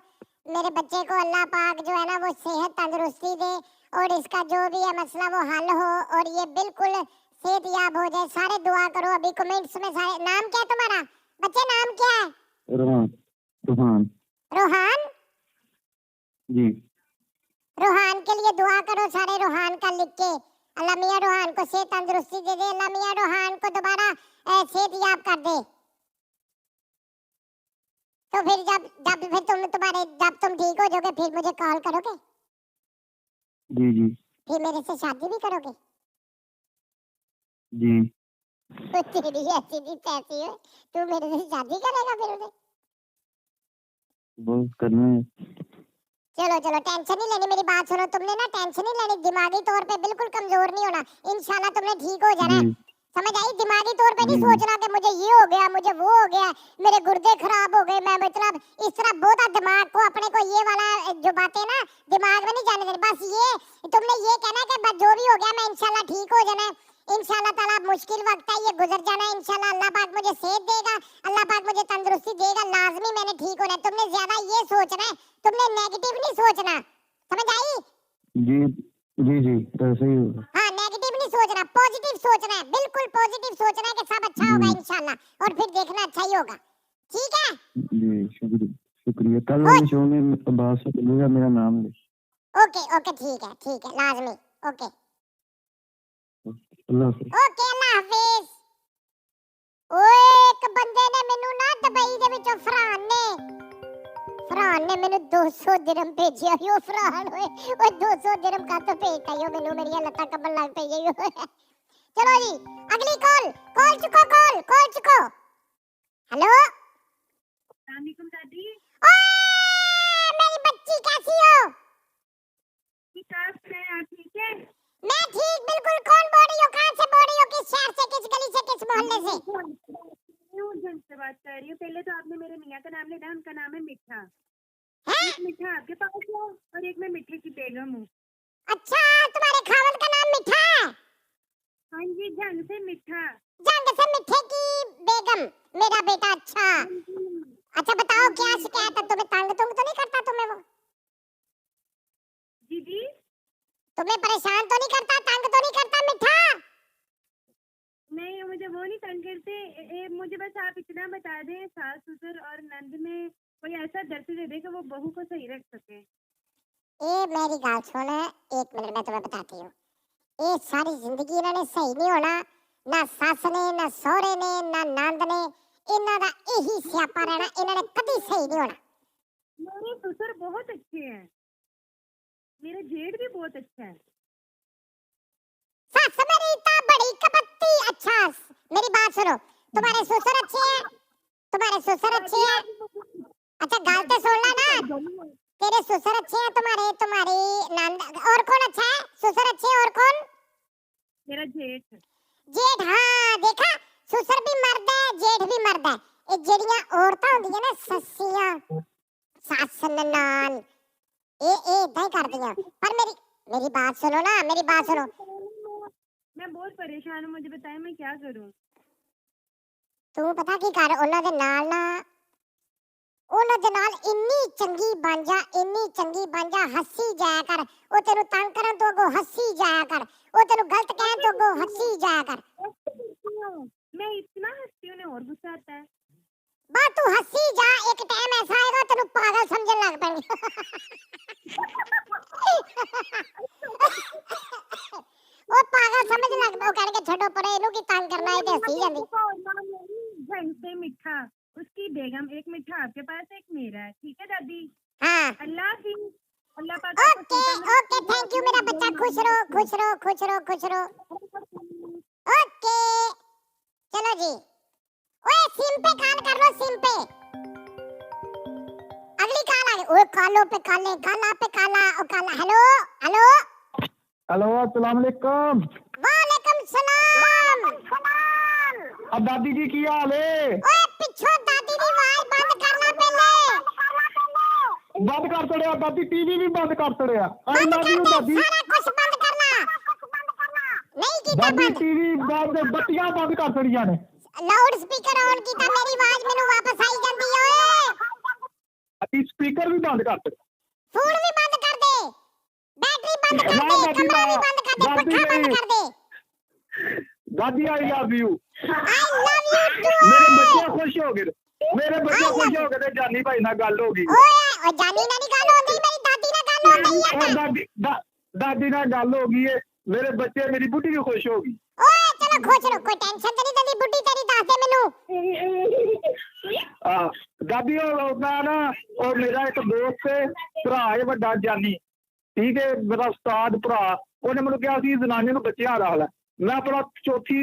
मेरे बच्चे को अल्लाह पाक जो है ना वो सेहत तंदुरुस्ती दे और इसका जो भी है मसला वो हल हो और ये बिल्कुल सेहत याब हो जाए। सारे दुआ करो। अभी कमेंट्स में सारे नाम क्या है तुम्हारा बच्चे नाम क्या है। रोहान जी रोहान के लिए दुआ करो सारे। रोहान का लिख के अल्लाह मियां रोहान को सेहत तंदुरुस्ती दे दे। अल्लाह मियां रोहान को दोबारा सेहत याब कर दे। तो फिर जब तुम ठीक हो जाओगे फिर मुझे कॉल करोगे। जी फिर मेरे से शादी भी करोगे। जी तेरी ऐसी भी तैसी है तू मेरे से शादी करेगा फिर उसे। बहुत करना है। चलो टेंशन नहीं लेनी। मेरी बात सुनो तुमने ना टेंशन नहीं लेनी। दिमागी तौर पे बिल्कुल कमजोर नहीं होना। इंशाल्लाह तुमने ठीक हो जाना है। समझ आई। दिमागी तौर पे नहीं सोचना कि मुझे ये हो गया मुझे वो हो गया मेरे गुर्दे खराब हो गए। मैं मतलब इस तरह बहुत दिमाग को अपने को ये वाला जो बातें ना दिमाग में नहीं जाने देनी। बस ये तुमने ये कहना है कि बस जो भी हो गया मैं इंशाल्लाह ठीक हो जाना है। इंशाल्लाह ताला मुश्किल वक्त है ये गुजर जाना है। इंशाल्लाह अल्लाह पाक मुझे सेहत देगा। अल्लाह पाक मुझे तंदुरुस्ती देगा। लाजमी मैंने ठीक होना है। तुमने ज्यादा ये सोचना है। तुमने नेगेटिव नहीं सोचना। समझ आई। जी ऐसे ही होगा। हाँ नेगेटिव नहीं सोचना पॉजिटिव सोचना है। बिल्कुल पॉजिटिव सोचना है कि सब अच्छा होगा इंशाल्लाह और फिर देखना अच्छा ही होगा। ठीक है जी शुक्रिया। कल वाले शो में अब्बास से बोलूंगा मेरा नाम ले। ओके ठीक है लाजमी। ओके अल्लाह हाफिज। ओके अल्लाह हाफिज। ओए एक बंदे ने मेनू ना दुबई दे विचों फरहान ने मेनू 200 दिरहम भेजिया। यो फरहान ओए 200 दिरहम का तो भेजता यो मेनू मेरी लत्ता कबल लग पई यो। चलो जी अगली कॉल चुको। हेलो अस्सलाम वालेकुम दादी। ओए मेरी बच्ची कैसी हो। ठीक है आप ठीक है। मैं ठीक बिल्कुल। कौन बोल रही हो कहां से बोल रही हो किस शहर से किस गली से किस मोहल्ले से। हूँ, जन से बात कर रही हूँ। पहले तो आपने मेरे मियाँ का नाम लिया, उनका नाम है मिठा। एक मिठा आपके पास है और एक मैं मिठे की बेगम हूँ। अच्छा, तुम्हारे खावत का नाम मिठा है? हाँ जी, जंग से मिठा। जंग से मिठे की बेगम, मेरा बेटा। अच्छा अच्छा, बताओ क्या शिकायत है तुम्हें? तंग तुंग तो नहीं करता तुम्हें वो? जी जी, तुम्हें परेशान तो नहीं करता, तंग तो नहीं करता मिठा? नहीं मुझे वो नहीं तंग करते। मुझे बस आप इतना बता दें, सास ससुर और नंद में कोई ऐसा दर्द दे दे कि वो बहू को सही रख सके। ए मेरी गाल सुन, एक मिनट में तुम्हें बताती हूँ। ये सारी जिंदगी इन्होंने सही नहीं होना, ना सस ने, ना सहुरे ने, ना नंद ने। इन्हों दा यही स्यापा रहना, इन्होंने कभी सही नहीं होना। मेरे ससुर बहुत अच्छे हैं, मेरा जेठ भी बहुत अच्छा है। सस मेरी तो बड़ी कपत्ती। अच्छा मेरी बात सुनो, तुम्हारे ससुर अच्छे हैं? तुम्हारे ससुर अच्छे हैं? अच्छा गाल तो सुन ला ना, तेरे ससुर अच्छे हैं तुम्हारे, तुम्हारी नंद। और कौन अच्छा है? ससुर अच्छे हैं और कौन? मेरा जेठ। जेठ, हाँ देखा, ससुर भी मर्द है, जेठ भी मर्द है। ये जेड़ियां औरतां होंदियां ना, ससियां, सस ननान, ये इदां ही करदियां। पर मेरी मेरी बात सुनो ना, मेरी बात सुनो। मैं बहुत परेशान हूँ, मुझे बताएं मैं क्या करूँ। तू पता की कर, ਉਹਨਾਂ ਦੇ ਨਾਲ ਨਾ, ਉਹਨਾਂ ਦੇ ਨਾਲ ਇੰਨੀ ਚੰਗੀ ਬਣ ਜਾ, ਇੰਨੀ ਚੰਗੀ ਬਣ ਜਾ, ਹੱਸੀ ਜਾਇਆ ਕਰ। ਉਹ ਤੈਨੂੰ ਤੰਗ ਕਰਨ ਤੋਂ ਅੱਗੋਂ ਹੱਸੀ ਜਾਇਆ ਕਰ, ਉਹ ਤੈਨੂੰ ਗਲਤ ਕਹਿਣ ਤੋਂ ਅੱਗੋਂ ਹੱਸੀ ਜਾਇਆ ਕਰ। मैं इतना हंसती हूँ, उन्हें और गुस्सा आता है। बस तू हंसी जा, एक टाइम ऐसा आएगा तेनू पागल समझन लग पेंगे। वो पागल समझ लग पे, वो कहणगे छड्डो परे, इनू की तंग करना है, ते हंसी जांदी। जंग से मिठा, उसकी बेगम। एक मिठा आपके पास, एक मेरा है। ठीक है दादी? हाँ अल्लाह की, अल्लाह पाक आपको ओके ओके, थैंक यू मेरा बच्चा। खुश रहो खुश रहो खुश रहो खुश रहो। ओके चलो जी। ओए सिम पे काल कर लो, सिम पे। अगली काल आ गई। ओए कालों पे काले, काला पे काला, ओ काला। हेलो हेलो हेलो, अस्सलाम वालेकुम। वालेकुम सलाम। अब दादी जी की हाल है? ओए पिछो दादी दी आवाज बंद करना पहले। बंद कर छड़िया दादी, टीवी भी बंद कर छड़िया। आई बंद लव कर यू दे, दादी। सारा कुछ बंद करना। नहीं कीता दादी बंद। टीवी बंद, बत्तियां बंद कर छड़िया ने। लाउड स्पीकर ऑन कीता, मेरी आवाज मेनू वापस आई जांदी है। ओए अभी स्पीकर भी बंद कर छड़िया। फोन भी बंद कर दे, बैटरी बंद कर ना दे, दादी कमरा भी ना, बंद कर दे, दादी पक्खा बंद नहीं। कर दे। दादी I love you. I love you too. मेरे बच्चे खुश हो गए, मेरे बच्चे खुश हो गए ते जानी भाई ना गल हो गई। ओए ओ जानी ना नहीं गल होंदी, मेरी दादी ना गल होंदी है। और दादी ना गल हो गई है, मेरे बच्चे, मेरी बुढ़ी भी खुश हो गई। ओए चलो खुश रहो, कोई टेंशन तो नहीं दंदी। बुड्ढी तेरी दस दे मेनू। दादी और मैं ना, और मेरा एक दोस्त है, भरा है वड्डा जानी, ठीक है, मेरा उस्ताद भरा, ਉਹਨੇ ਮੈਨੂੰ ਕਿਹਾ ਸੀ ਜ਼ਨਾਨੀ ਨੂੰ ਬੱਚਿਆਂ ਦਾ ਹਾਲ ਹੈ। ਮੈਂ ਆਪਣਾ ਚੌਥੀ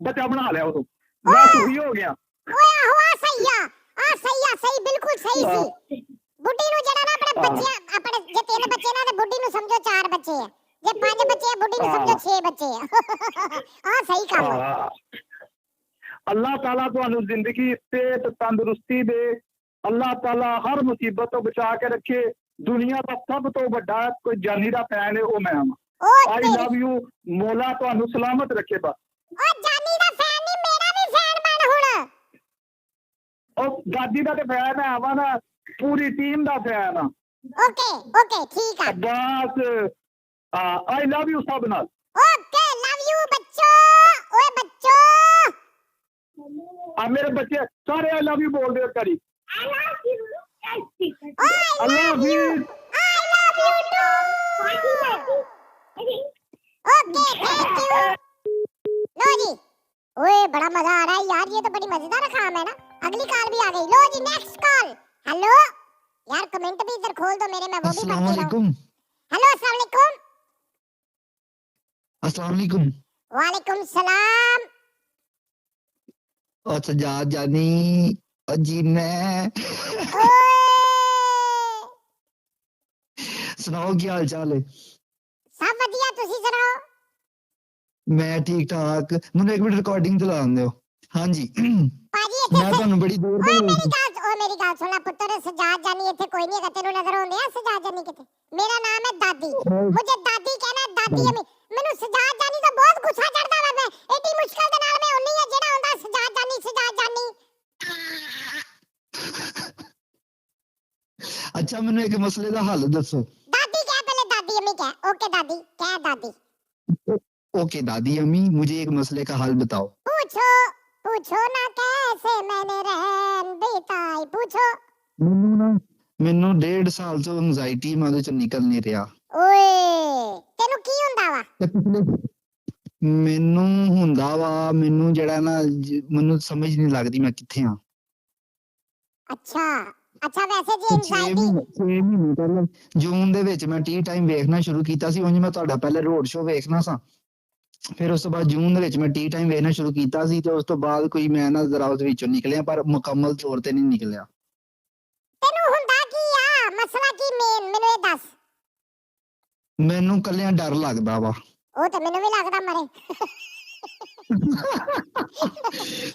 ਬੱਚਾ ਬਣਾ ਲਿਆ ਉਦੋਂ, ਮੈਂ ਸੁਖੀ ਹੋ ਗਿਆ। ओए आहो आ सही आ, सही बिल्कुल सही सी। बुड्ढी नु जड़ा ना अपने बच्चे, अपने जे 3 बच्चे ना, ते बुड्ढी नु समझो 4 बच्चे है। जे 5 बच्चे है, बुड्ढी नु समझो 6 बच्चे है। हां सही काम है। अल्लाह ताला ਤੁਹਾਨੂੰ ਜ਼ਿੰਦਗੀ, ਸਿਹਤ, ਤੰਦਰੁਸਤੀ ਦੇ। अल्लाह ताला हर मुसीबत तो बचा के रखे। दुनिया का सब तो बड़ा कोई जानी दा फैन है, वो मैं हां। ओ आई लव यू, मौला ਤੁਹਾਨੂੰ सलामत रखे बस। ओ जानी दा फैन नहीं, मेरा भी फैन बन हुण। और दादी दा ते फैन है आवा ना, पूरी टीम दा फैन है। ओके ओके ठीक है। बस आई लव यू सब नाल। ओके लव यू बच्चों। ओए बच्चों, मेरे बच्चे सारे आई लव यू बोल दे करी। I love you. I love you. I love you too. Okay thank you. लो जी, ओए बड़ा मजा आ रहा है यार, ये तो बड़ी मजेदार काम है ना। अगली कॉल भी आ गई। लो जी नेक्स्ट कॉल। हेलो यार, कमेंट भी इधर खोल दो मेरे, मैं वो भी पढ़ती रहूं। अस्सलामुअलैकुम। हेलो अस्सलाम वालेकुम। अस्सलामुअलैकुम। वालेकुम सलाम। और सजाद जानी अजी मैं ओए सुनाओ की हाल चाल है? सब बढ़िया, तुसी सुनाओ। मैं ठीक ठाक। मैंने एक मिनट रिकॉर्डिंग चलान दो। ਹਾਂਜੀ ਭਾਜੀ ਇੱਥੇ ਮੈਂ ਤੁਹਾਨੂੰ ਬੜੀ ਦੂਰ ਤੋਂ ਮੇਰੀ ਗੱਲ ਸੁਣ ਲੈ ਪੁੱਤਰ, ਸਜਾਦ ਜਾਨੀ ਇੱਥੇ ਕੋਈ ਨਹੀਂ ਹੈਗਾ, ਤੈਨੂੰ ਨਜ਼ਰ ਆਉਂਦੇ ਆ ਸਜਾਦ ਜਾਨੀ ਕਿਤੇ? ਮੇਰਾ ਨਾਮ ਹੈ ਦਾਦੀ, ਮੁਝੇ ਦਾਦੀ ਕਹਿਣਾ, ਦਾਦੀ ਅਮੀ। ਮੈਨੂੰ ਸਜਾਦ ਜਾਨੀ ਦਾ ਬਹੁਤ ਗੁੱਸਾ ਚੜਦਾ ਵਾ, ਮੈਂ ਏਡੀ ਮੁਸ਼ਕਲ ਦੇ ਨਾਲ ਮੈਂ ਹੁੰਨੀ ਆ ਜਿਹੜਾ ਹੁੰਦਾ ਸਜਾਦ ਜਾਨੀ, ਸਜਾਦ ਜਾਨੀ। ਅੱਛਾ ਮੈਨੂੰ ਇੱਕ ਮਸਲੇ ਦਾ ਹੱਲ ਦੱਸੋ। दादी क्या, पहले दादी अम्मी क्या? ओके दादी क्या है दादी? ओके दादी अम्मी, मुझे एक मसले का हल बताओ। पूछो पूछो ना कैसे मैंने रहन बिताई, पूछो। ਮੈਨੂੰ 1.5 ਸਾਲ ਤੋਂ ਐਂਜ਼ਾਈਟੀ ਮੈਂ ਉਹਦੇ ਚੋਂ ਨਿਕਲ ਨਹੀਂ ਰਿਹਾ। ਓਏ ਤੈਨੂੰ ਕੀ ਹੁੰਦਾ ਵਾ? ਮੈਨੂੰ ਹੁੰਦਾ ਵਾ, ਮੈਨੂੰ ਜਿਹੜਾ ਨਾ ਮੈਨੂੰ ਸਮਝ ਨਹੀਂ ਲੱਗਦੀ ਮੈਂ ਕਿੱਥੇ ਆ। ਅੱਛਾ ਅੱਛਾ, ਵੈਸੇ ਜੇ 6 ਮਹੀਨੇ ਪਹਿਲਾਂ ਜੂਨ ਦੇ ਵਿੱਚ ਮੈਂ ਟੀ ਟਾਈਮ ਵੇਖਣਾ ਸ਼ੁਰੂ ਕੀਤਾ ਸੀ। ਉਂਝ ਮੈਂ ਤੁਹਾਡਾ ਪਹਿਲੇ ਰੋਡ ਸ਼ੋ ਵੇਖਣਾ ਸਾਂ, ਫਿਰ ਉਸ ਤੋਂ ਬਾਅਦ ਜੂਨ ਦੇ ਵਿੱਚ ਮੈਂ ਟੀ ਟਾਈਮ ਵੇਖਣਾ ਸ਼ੁਰੂ ਕੀਤਾ ਸੀ, ਤੇ ਉਸ ਤੋਂ ਬਾਅਦ ਕੋਈ ਮੈਂ ਨਾ ਜ਼ਰਾ ਉਸ ਵਿੱਚੋਂ ਨਿਕਲਿਆ, ਪਰ ਮੁਕੰਮਲ ਤੌਰ ਤੇ ਨਹੀਂ ਨਿਕਲਿਆ। ਤੈਨੂੰ ਹੁੰਦਾ ਕੀ ਆ? ਮਸਲਾ ਕੀ ਮੇਨ ਮੈਨੂੰ ਇਹ ਦੱਸ। ਮੈਨੂੰ ਕੱਲਿਆਂ ਡਰ ਲੱਗਦਾ ਵਾ। ਉਹ ਤਾਂ ਮੈਨੂੰ ਵੀ ਲੱਗਦਾ ਮਰੇ।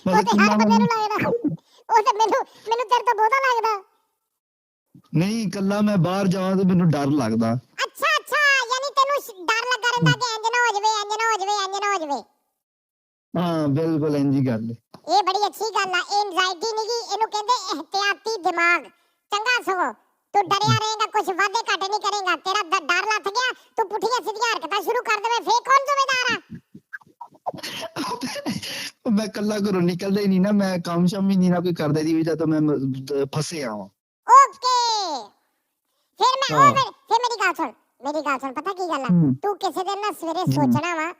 ਉਹ ਮਤਲਬ ਤੇ ਹਰ ਬੰਦੇ ਨੂੰ ਲੱਗਦਾ। ਉਹ ਤਾਂ ਮੈਨੂੰ ਤੇਰੇ ਤੋਂ ਬਹੁਤਾ ਲੱਗਦਾ। ਨਹੀਂ, ਕੱਲਾ ਮੈਂ ਬਾਹਰ ਜਾਵਾਂ ਤੇ ਮੈਨੂੰ ਡਰ ਲੱਗਦਾ। ਅੱਛਾ ਅੱਛਾ, ਯਾਨੀ ਤੈਨੂੰ ਡਰ ਲੱਗਾ ਰਹਿੰਦਾ ਕਿ ਇੰਜ ਨਾ ਹੋ ਜਾਵੇ, ਇੰਜ ਨਾ ਹੋ ਜਾਵੇ, ਇੰਜ ਨਾ ਹੋ ਜਾਵੇ। ਹਾਂ ਬਿਲਕੁਲ ਇੰਝ ਹੀ ਗੱਲ ਹੈ। ਇਹ ਬੜੀ ਅੱਛੀ ਗੱਲ ਆ। ਇਹ ਐਂਜ਼ਾਈਟੀ ਨਹੀਂ ਗੀ, ਇਹਨੂੰ ਕਹਿੰਦੇ ਇਹਤਿਆਤੀ ਦਿਮਾਗ। ਚੰਗਾ ਸਗੋਂ ਤੂੰ ਡਰਿਆ ਰਹੇਗਾ, ਕੁਝ ਵਾਧੇ ਘਾਟੇ ਨਹੀਂ ਕਰੇਗਾ, ਤੇਰਾ ਡਰ ਲੱਥ ਗਿਆ, ਤੂੰ ਪੁੱਠੀਆਂ ਸਿੱਧੀਆਂ ਹਰਕਤਾਂ ਸ਼ੁਰੂ ਕਰ ਦੇਵੇਂ, ਫੇਰ ਕੌਣ ਜ਼ਿੰਮੇਦਾਰ ਆ? ਮੈਂ ਕੱਲਾ ਘਰੋਂ ਨਿਕਲਦਾ ਹੀ ਨਹੀਂ ਨਾ, ਮੈਂ ਕੰਮ ਸ਼ਾਮ ਹੀ ਨਹੀਂ ਨਾ ਕੋਈ ਕਰਦਾ ਦੀ ਵਜ੍ਹਾ ਤੋਂ ਮੈਂ ਫਸੇ ਆ। ਓਕੇ ਫਿਰ ਮੇਰੀ ਗੱਲ ਸੁਣ, ਪਤਾ ਕੀ ਗੱਲ ਆ? ਤੂੰ ਕਿਸੇ ਦਿਨ ਨਾ ਸਵੇਰੇ ਸੋਚਣਾ ਵਾ,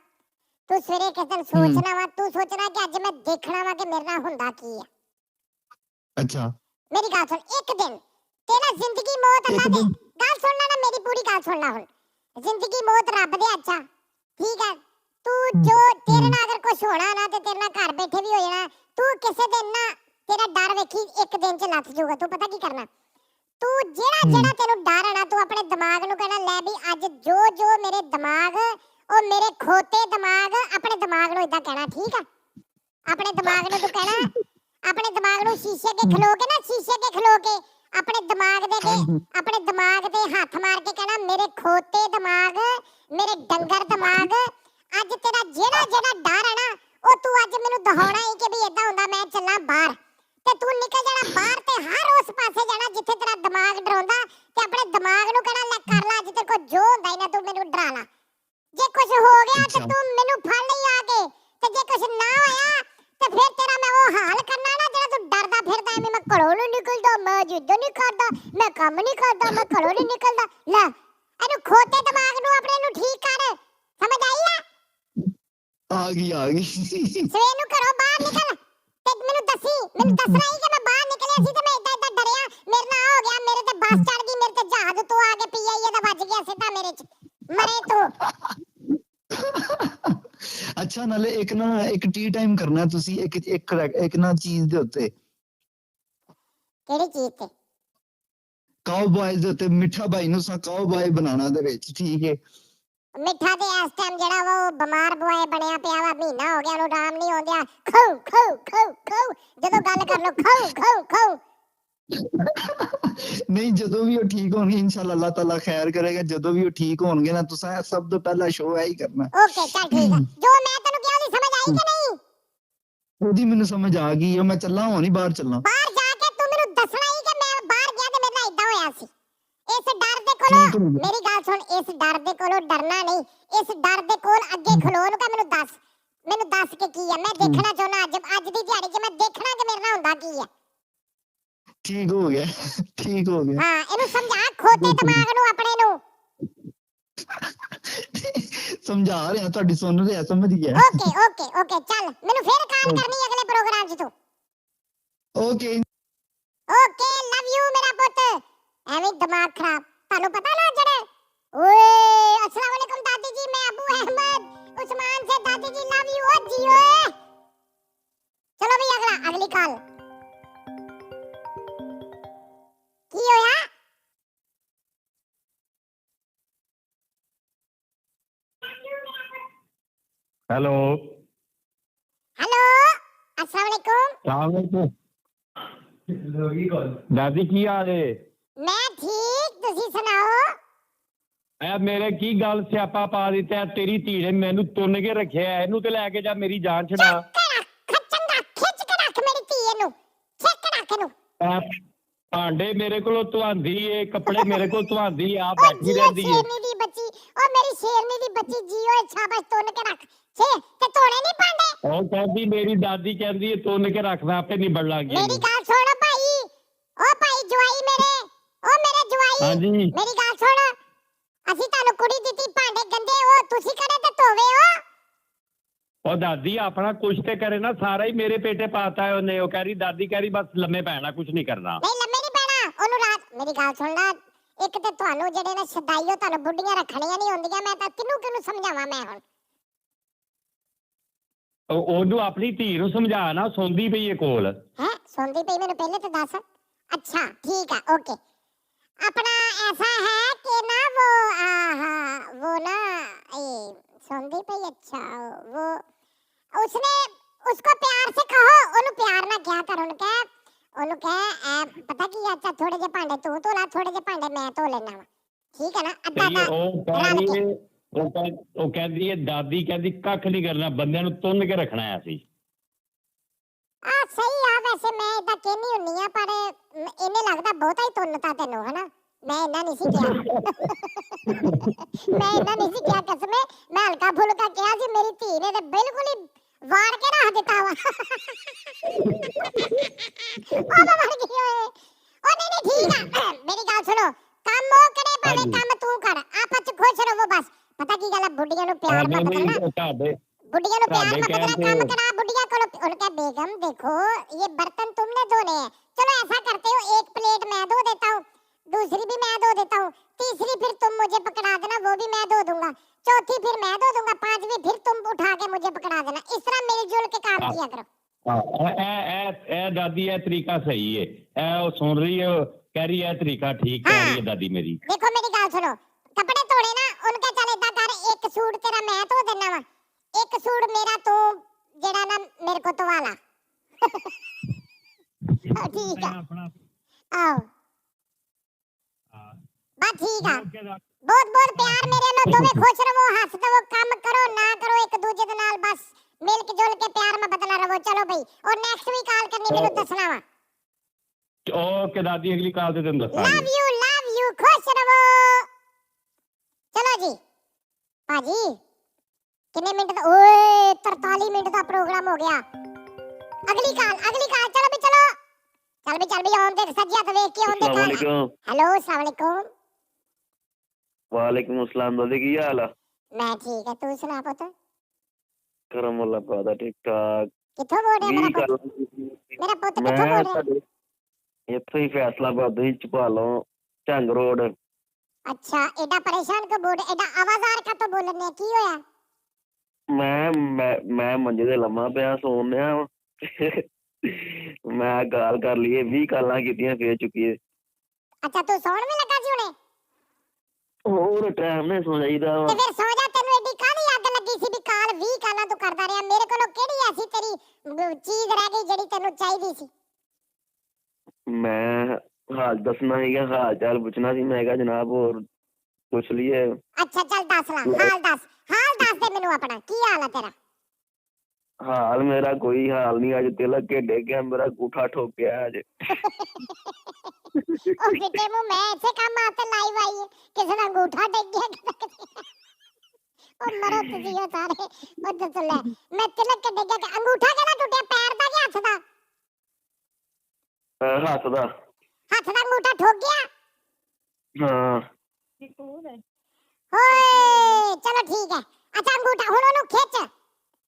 ਤੂੰ ਸਵੇਰੇ ਕਿਸੇ ਦਿਨ ਸੋਚਣਾ ਵਾ, ਤੂੰ ਸੋਚਣਾ ਕਿ ਅੱਜ ਮੈਂ ਦੇਖਣਾ ਵਾ ਕਿ ਮੇਰੇ ਨਾਲ ਹੁੰਦਾ ਕੀ ਆ। ਅੱਛਾ ਮੇਰੀ ਗੱਲ ਸੁਣ, ਇੱਕ ਦਿਨ ਤੇਰਾ ਜ਼ਿੰਦਗੀ ਮੌਤ ਅੱਲਾ ਦੇ, ਗੱਲ ਸੁਣ ਲੈ ਨਾ, ਮੇਰੀ ਪੂਰੀ ਗੱਲ ਸੁਣ ਲੈ। ਹੁਣ ਜ਼ਿੰਦਗੀ ਮੌਤ ਰੱਬ ਦੇ ਹੱਥ ਆ, ਠੀਕ ਹੈ? ਤੂੰ ਜੋ ਤੇਰੇ ਨਾਲ ਅਗਰ ਕੁਝ ਹੋਣਾ ਨਾ ਤੇ ਤੇਰੇ ਨਾਲ ਘਰ ਬੈਠੇ ਵੀ ਹੋ ਜਾਣਾ, ਤੂੰ ਕਿਸੇ ਦਿਨ ਨਾ ਤੇਰਾ ਡਰ ਵੇਖੀ ਇੱਕ ਦਿਨ ਚ ਲੱਥ ਜਾਊਗਾ। ਤੂੰ ਪਤਾ ਕੀ ਕਰਨਾ? ਤੂੰ ਜਿਹੜਾ ਤੈਨੂੰ ਡਰ ਹੈ ਨਾ, ਤੂੰ ਆਪਣੇ ਦਿਮਾਗ ਨੂੰ ਕਹਿਣਾ, ਲੈ ਵੀ ਅੱਜ ਜੋ ਮੇਰੇ ਦਿਮਾਗ, ਉਹ ਮੇਰੇ ਖੋਤੇ ਦਿਮਾਗ, ਆਪਣੇ ਦਿਮਾਗ ਨੂੰ ਇਦਾਂ ਕਹਿਣਾ, ਠੀਕ ਆ? ਆਪਣੇ ਦਿਮਾਗ ਨੂੰ ਤੂੰ ਕਹਿਣਾ, ਆਪਣੇ ਦਿਮਾਗ ਨੂੰ ਸ਼ੀਸ਼ੇ ਅੱਗੇ ਖਲੋ ਕੇ ਨਾ, ਸ਼ੀਸ਼ੇ ਅੱਗੇ ਖਲੋ ਕੇ ਆਪਣੇ ਦਿਮਾਗ ਤੇ ਹੱਥ ਮਾਰ ਕੇ ਕਹਿਣਾ, ਮੇਰੇ ਖੋਤੇ ਦਿਮਾਗ, ਮੇਰੇ ਡੰਗਰ ਦਿਮਾਗ, ਅੱਜ ਤੇਰਾ ਜਿਹੜਾ ਡਰ ਹੈ ਨਾ, ਉਹ ਤੂੰ ਅੱਜ ਮੈਨੂੰ ਦਿਖਾਉਣਾ ਹੀ ਕਿ ਵੀ ਏਦਾਂ ਹੁੰਦਾ, ਮੈਂ ਚੱਲਾਂ ਬਾਹਰ, ਤੇ ਤੂੰ ਨਿਕਲ ਜਾਣਾ ਬਾਹਰ ਤੇ ਹਰ ਉਸ ਪਾਸੇ ਜਾਣਾ ਜਿੱਥੇ ਤੇਰਾ ਦਿਮਾਗ ਡਰਾਉਂਦਾ, ਤੇ ਆਪਣੇ ਦਿਮਾਗ ਨੂੰ ਕਹਿਣਾ, ਲੈ ਕਰ ਲਾ ਅੱਜ ਤੇਰੇ ਕੋਲ ਜੋ ਹੁੰਦਾ ਹੀ ਨਾ, ਤੂੰ ਮੈਨੂੰ ਡਰਾ ਲਾ। ਜੇ ਕੁਝ ਹੋ ਗਿਆ ਤੇ ਤੂੰ ਮੈਨੂੰ ਫੜ ਲਈ ਆ ਕੇ, ਤੇ ਜੇ ਕੁਝ ਨਾ ਹੋਇਆ ਤੇ ਫਿਰ ਤੇਰਾ ਮੈਂ ਉਹ ਹਾਲ ਕਰਨਾ ਨਾ ਜਿਹੜਾ ਤੂੰ ਡਰਦਾ ਫਿਰਦਾ ਐਵੇਂ, ਮੈਂ ਘਰੋਂ ਨਹੀਂ ਨਿਕਲਦਾ, ਮੈਂ ਜਿੱਦੋਂ ਨਹੀਂ ਕਰਦਾ, ਮੈਂ ਕੰਮ ਨਹੀਂ ਕਰਦਾ, ਮੈਂ ਘਰੋਂ ਨਹੀਂ ਨਿਕਲਦਾ। ਲੈ ਇਹਨੂੰ ਖੋਤੇ ਦਿਮਾਗ ਨੂੰ ਆਪਣੇ ਨੂੰ ਠੀਕ ਕਰ, ਸਮਝ ਆਈ ਆ? ਆ ਗਈ ਸਵੇਰ ਨੂੰ ਘਰੋਂ ਬਾਹਰ ਨਿਕਲ ਤੇ ਮੈਨੂੰ ਦੱਸਣਾ ਹੀ ਕਿ ਮੈਂ ਬਾਹਰ ਨਿਕਲਿਆ ਸੀ ਤੇ ਮੈਂ ਇਦਾਂ ਡਰਿਆ, ਮੇਰੇ ਨਾਲ ਹੋ ਗਿਆ, ਮੇਰੇ ਤੇ ਬੱਸ ਚੜ ਗਈ, ਮੇਰੇ ਤੇ ਜਹਾਜ਼ ਤੋਂ ਆ ਕੇ ਪੀਆਈਏ ਦਾ ਵੱਜ ਗਿਆ ਸਿੱਧਾ ਮੇਰੇ ਚ, ਮਰੇ ਤੂੰ। ਅੱਛਾ ਨਾਲੇ ਇੱਕ ਟੀ ਟਾਈਮ ਕਰਨਾ ਤੁਸੀਂ ਇੱਕ ਨਾ ਚੀਜ਼ ਦੇ ਉੱਤੇ। ਕਿਹੜੀ ਚੀਜ਼ ਤੇ? ਕਾਊਬॉय ਦੇ ਉੱਤੇ, ਮਿੱਠਾ ਬਾਈ ਨੂੰ ਕਾਊਬॉय ਬਣਾਉਣਾ ਦੇ ਵਿੱਚ, ਠੀਕ ਹੈ? ਮਿੱਠਾ ਤੇ ਇਸ ਟਾਈਮ ਜਿਹੜਾ ਵਾ ਉਹ ਬਿਮਾਰ ਬੁਆਏ ਬਣਿਆ ਪਿਆ ਵਾ, ਮਹੀਨਾ ਹੋ ਗਿਆ ਉਹਨੂੰ ਆਰਾਮ ਨਹੀਂ ਆਉਂਦਿਆ, ਖਾਉ ਖਾਉ ਖਾਉ ਖਾਉ, ਜਦੋਂ ਗੱਲ ਕਰ ਲੋ ਖਾਉ ਖਾਉ ਖਾਉ। ਨਹੀਂ, ਜਦੋਂ ਵੀ ਉਹ ਠੀਕ ਹੋਣਗੇ ਇਨਸ਼ਾਅੱਲਾ, ਅੱਲਾਹ ਤਾਲਾ ਖੈਰ ਕਰੇਗਾ, ਜਦੋਂ ਵੀ ਉਹ ਠੀਕ ਹੋਣਗੇ ਨਾ, ਤੁਸੀਂ ਸਭ ਤੋਂ ਪਹਿਲਾ ਸ਼ੋਅ ਹੈ ਹੀ ਕਰਨਾ। ਓਕੇ ਚੱਲ ਠੀਕ ਆ, ਜੋ ਮੈਂ ਤੈਨੂੰ ਕਿਹਾ ਉਹਦੀ ਸਮਝ ਆਈ ਕਿ ਨਹੀਂ? ਉਹਦੀ ਮੈਨੂੰ ਸਮਝ ਆ ਗਈ, ਉਹ ਮੈਂ ਚੱਲਾਂ ਹੁਣ ਹੀ ਬਾਹਰ ਚੱਲਾਂ। ਬਾਹਰ ਜਾ ਕੇ ਤੂੰ ਮੈਨੂੰ ਦੱਸਣਾ ਹੀ ਕਿ ਮੈਂ ਬਾਹਰ ਗਿਆ ਤੇ ਮੇਰੇ ਨਾਲ ਇਦਾਂ ਹੋਇਆ ਸੀ। ਇਸ ਡਰ ਦੇ ਕੋਲੋਂ ਮੇਰੀ ਗੱਲ ਸੁਣ, ਇਸ ਡਰ ਦੇ ਕੋਲੋਂ ਡਰਨਾ ਨਹੀਂ, ਇਸ ਡਰ ਦੇ ਕੋਲ ਅੱਗੇ ਖਲੋ ਨੂੰ ਕਿ ਮੈਨੂੰ ਦੱਸ ਕੇ ਕੀ ਆ, ਮੈਂ ਦੇਖਣਾ ਚਾਹੁੰਦਾ ਅੱਜ ਦੀ ਦਿਹਾੜੀ 'ਚ ਮੈਂ ਦੇਖਣਾ ਕਿ ਮੇਰੇ ਨਾਲ ਹੁੰਦਾ ਕੀ ਆ। ਠੀਕ ਹੋ ਗਿਆ ਹਾਂ, ਇਹਨੂੰ ਸਮਝਾ ਖੋਤੇ ਦਿਮਾਗ ਨੂੰ ਆਪਣੇ ਨੂੰ। ਸਮਝਾ ਰਿਹਾ, ਤੁਹਾਡੀ ਸੁਣ ਰਿਹਾ, ਸਮਝ ਗਿਆ। ਓਕੇ ਚੱਲ, ਮੈਨੂੰ ਫੇਰ ਕਾਲ ਕਰਨੀ ਅਗਲੇ ਪ੍ਰੋਗਰਾਮ 'ਚ ਤੂੰ। ਓਕੇ ਲਵ ਯੂ ਮੇਰਾ ਪੁੱਤ। ਐਵੇਂ ਦਿਮਾਗ ਖਰਾਬ, ਤੁਹਾਨੂੰ ਪਤਾ ਨਾ ਜਿਹੜੇ ਓਏ अस्सलाम वालेकुम दादी जी, मैं अबू अहमद उस्मान से, दादी जी लव यू। ओ जियो, चलो भी अगली कॉल की होया? हेलो अस्सलाम ਦਾਦੀ ਕੀ ਹਾਲ ਏ? ਮੈਂ ਠੀਕ, ਤੁਸੀਂ ਸੁਣਾਓ? ਐ ਮੇਰੇ ਕੀ ਗੱਲ ਸਿਆਪਾ ਪਾ ਦਿੱਤਾ ਤੇਰੀ ਧੀ ਨੇ ਮੈਨੂੰ ਤੁੰਨ ਕੇ ਰੱਖਿਆ ਇਹਨੂੰ ਤੇ ਲੈ ਕੇ ਜਾ ਮੇਰੀ ਜਾਨ ਛਡਾ। ਚੰਗਾ ਖਿੱਚ ਕੇ ਰੱਖ ਮੇਰੀ ਧੀ ਨੂੰ, ਖਿੱਚ ਕੇ ਰੱਖ ਇਹਨੂੰ। ਐ ਭਾਂਡੇ ਮੇਰੇ ਕੋਲੋਂ ਧਵਾਂਦੀ ਏ, ਕੱਪੜੇ ਮੇਰੇ ਕੋਲ ਧਵਾਂਦੀ ਆ, ਓ ਬੈਠੀ ਜੀਓ ਰਹਿੰਦੀ ਏ। ਸ਼ੇਰਨੀ ਦੀ ਬੱਚੀ, ਓ ਮੇਰੀ ਸ਼ੇਰਨੀ ਦੀ ਬੱਚੀ ਜੀਓ, ਸ਼ਾਬਾਸ਼ ਤੁੰਨ ਕੇ ਰੱਖ। ਤੇ ਧੋਣੇ ਨਹੀਂ ਭਾਂਡੇ। ਉਹ ਕਹਿੰਦੀ ਮੇਰੀ ਦਾਦੀ ਕਹਿੰਦੀ ਏ ਤੁੰਨ ਕੇ ਰੱਖ, ਮੈਂ ਆਪੇ ਨਿਬੜ ਲਾਂਗੀ ਮੇਰੀ ਇਹਨੂੰ। ਗੱਲ ਸੁਣ ਭਾਈ, ਓ ਭਾਈ ਜਵਾਈ ਮੇਰੇ, ਓ ਮੇਰੇ ਜਵਾਈ, ਹਾਂਜੀ ਮੇਰੀ ਗੱਲ ਸੁਣ। ਅਸੀਂ ਤੁਹਾਨੂੰ ਕੁੜੀ ਦਿੱਤੀ, ਭਾਂਡੇ ਗੰਦੇ ਉਹ ਤੁਸੀਂ ਕਰੇ ਤੇ ਧੋਵੇ ਹੋ। ਉਹ ਦਾਦੀ ਆਪਣਾ ਕੁਛ ਤੇ ਕਰੇ ਨਾ, ਸਾਰਾ ਹੀ ਮੇਰੇ ਪੇਟੇ ਪਾਤਾ ਹੈ ਉਹਨੇ। ਉਹ ਕਹਿ ਰਹੀ ਦਾਦੀ ਕਹਿ ਰਹੀ ਬਸ ਲੰਮੇ ਪੈਣਾ, ਕੁਛ ਨਹੀਂ ਕਰਨਾ। ਨਹੀਂ ਲੰਮੇ ਨਹੀਂ ਪੈਣਾ ਉਹਨੂੰ ਰਾਤ। ਮੇਰੀ ਗੱਲ ਸੁਣ ਲੈ, ਇੱਕ ਤੇ ਤੁਹਾਨੂੰ ਜਿਹੜੇ ਨਾ ਸਦਾਈਓ ਤੁਹਾਨੂੰ ਬੁੱਢੀਆਂ ਰੱਖਣੀਆਂ ਨਹੀਂ ਹੁੰਦੀਆਂ। ਮੈਂ ਤਾਂ ਕਿਹਨੂੰ ਸਮਝਾਵਾਂ ਮੈਂ ਹੁਣ। ਉਹਨੂੰ ਆਪਣੀ ਧੀ ਨੂੰ ਸਮਝਾ ਨਾ, ਸੌਂਦੀ ਪਈ ਏ ਕੋਲ। ਹੈ ਸੁਣਦੀ ਪਈ ਮੈਨੂੰ ਪਹਿਲੇ ਤਾਂ ਦੱਸ। अच्छा ठीक है ओके। अपना ऐसा है कि ना वो ना ये सुनती पई। अच्छा वो उसने उसको प्यार से कहो, ओनु प्यार ना क्या कर, ओनु कह पता की अच्छा थोड़े जे भांडे तू धो ला, थोड़े जे भांडे मैं धो लेना वा, ठीक है ना। अद्धा ਉਹ ਕਹਿੰਦੀ ਹੈ ਦਾਦੀ ਕਹਿੰਦੀ ਕੱਖ ਨਹੀਂ ਕਰਨਾ, ਬੰਦਿਆਂ ਨੂੰ ਤੁੰਨ ਕੇ ਰੱਖਣਾ ਹੈ ਅਸੀਂ। आ सही आ, वैसे मैं इदा कहनी हुन्नी आ, पर इन्हें लगदा बहुता ही तुन्नता तेनू है ना। मैं इन्ना नहीं सी किया मैं इन्ना नहीं सी किया कसम, मैं हल्का फुल्का किया सी। मेरी धी ने ते बिल्कुल ही वाड़ के रख दिता वा ओ बाबा की ओए ओ नहीं ठीक है। मेरी गल सुनो, काम ओ करे भावे काम तू कर, आपस च खुश रहो बस। पता की गल है, बुढ़ियां नु प्यार मत करना, बुढ़िया नु प्यार मत करना, काम करा बुढ़िया को। उनका बेगम देखो ये बर्तन तुमने धोने हैं, चलो ऐसा करते हो एक प्लेट मैं धो देता हूँ, दूसरी भी मैं धो देता हूँ, तीसरी फिर तुम मुझे पकड़ा देना, वो भी मैं धो दूंगा, चौथी फिर मैं धो दूंगा, पांचवी फिर तुम उठा के मुझे पकड़ा देना। इस तरह मिलजुल के काम किया करो। दादी ये तरीका सही है, वो सुन रही है, कह रही है तरीका ठीक कह रही है दादी मेरी। देखो मेरी गल सुनो, कपड़े धोने ना उनका चल इदा कर, एक सूट तेरा मैं धो देना वा, एक सूट मेरा तू जेड़ा ना मेरे को धवा ला ठीक है आओ बस ठीक है। बहुत बहुत प्यार मेरे नो, दोवे खुश रहो, हंस दो, काम करो ना करो एक दूजे दे नाल, बस मिल के जुल के प्यार में बदला रहो। चलो भाई, और नेक्स्ट वीक कॉल करनी मेनू दसना वा। ओके दादी अगली कॉल ते तुम दसना। लव यू खुश रहो। चलो जी पाजी कितने मिनट का, ओए 43 मिनट का प्रोग्राम हो गया। अगली कॉल चलो भी चलो, चल भी ऑन देख सजिया तो देख के ऑन देख। हेलो अस्सलाम वालेकुम। वालेकुम अस्सलाम दादी की हाल है? मैं ठीक है, तू सुना पुत्र? करम अल्लाह पादा ठीक ठाक। किथों बोल रहा मेरा पुत्र किथों बोल रहा? इत्थों ही फैसलाबाद ही चपालो झंग रोड। अच्छा एडा परेशान को बोल, एडा आवाज़ार का तो बोलने की होया? मैं मंजे ते लम्मा पिया सोने मैं गाल कर लिए 20 कालां कीतियां फिर चुकी है। अच्छा तू सोण में लगा जी हुणे? और टाइम ने सो जाईदा ते फिर सो जा, तेनू एडी काली अग लगी सी भी काल 20 कालां तू करदा रहा। मेरे कोलों केड़ी ऐसी तेरी चीज रह गई जेड़ी तेनू चाहिदी सी? मैं हाल दसना ही है, हाल चाल पूछना सी। मैं कहा जनाब और पूछ लिए। अच्छा चल दस ला, हाल दस दे मेनू अपना, की हाल है तेरा? हाल मेरा कोई हाल नहीं, अज तिलक के डे गया, मेरा गूठा ठोक गया आज। ओ बेटे मुंह मैं ऐसे काम आते लाइव आई है, किसी का अंगूठा टेक गया ओ मरो तुसी हो सारे। ओ तो ले मैं तिलक के डे गया, अंगूठा केड़ा टूटिया, पैर दा कि हाथ दा? हाथ दा अंगूठा ठोक गया। हां ओए चलो ठीक है। अच्छा अंगूठा हुन ओनु खिच,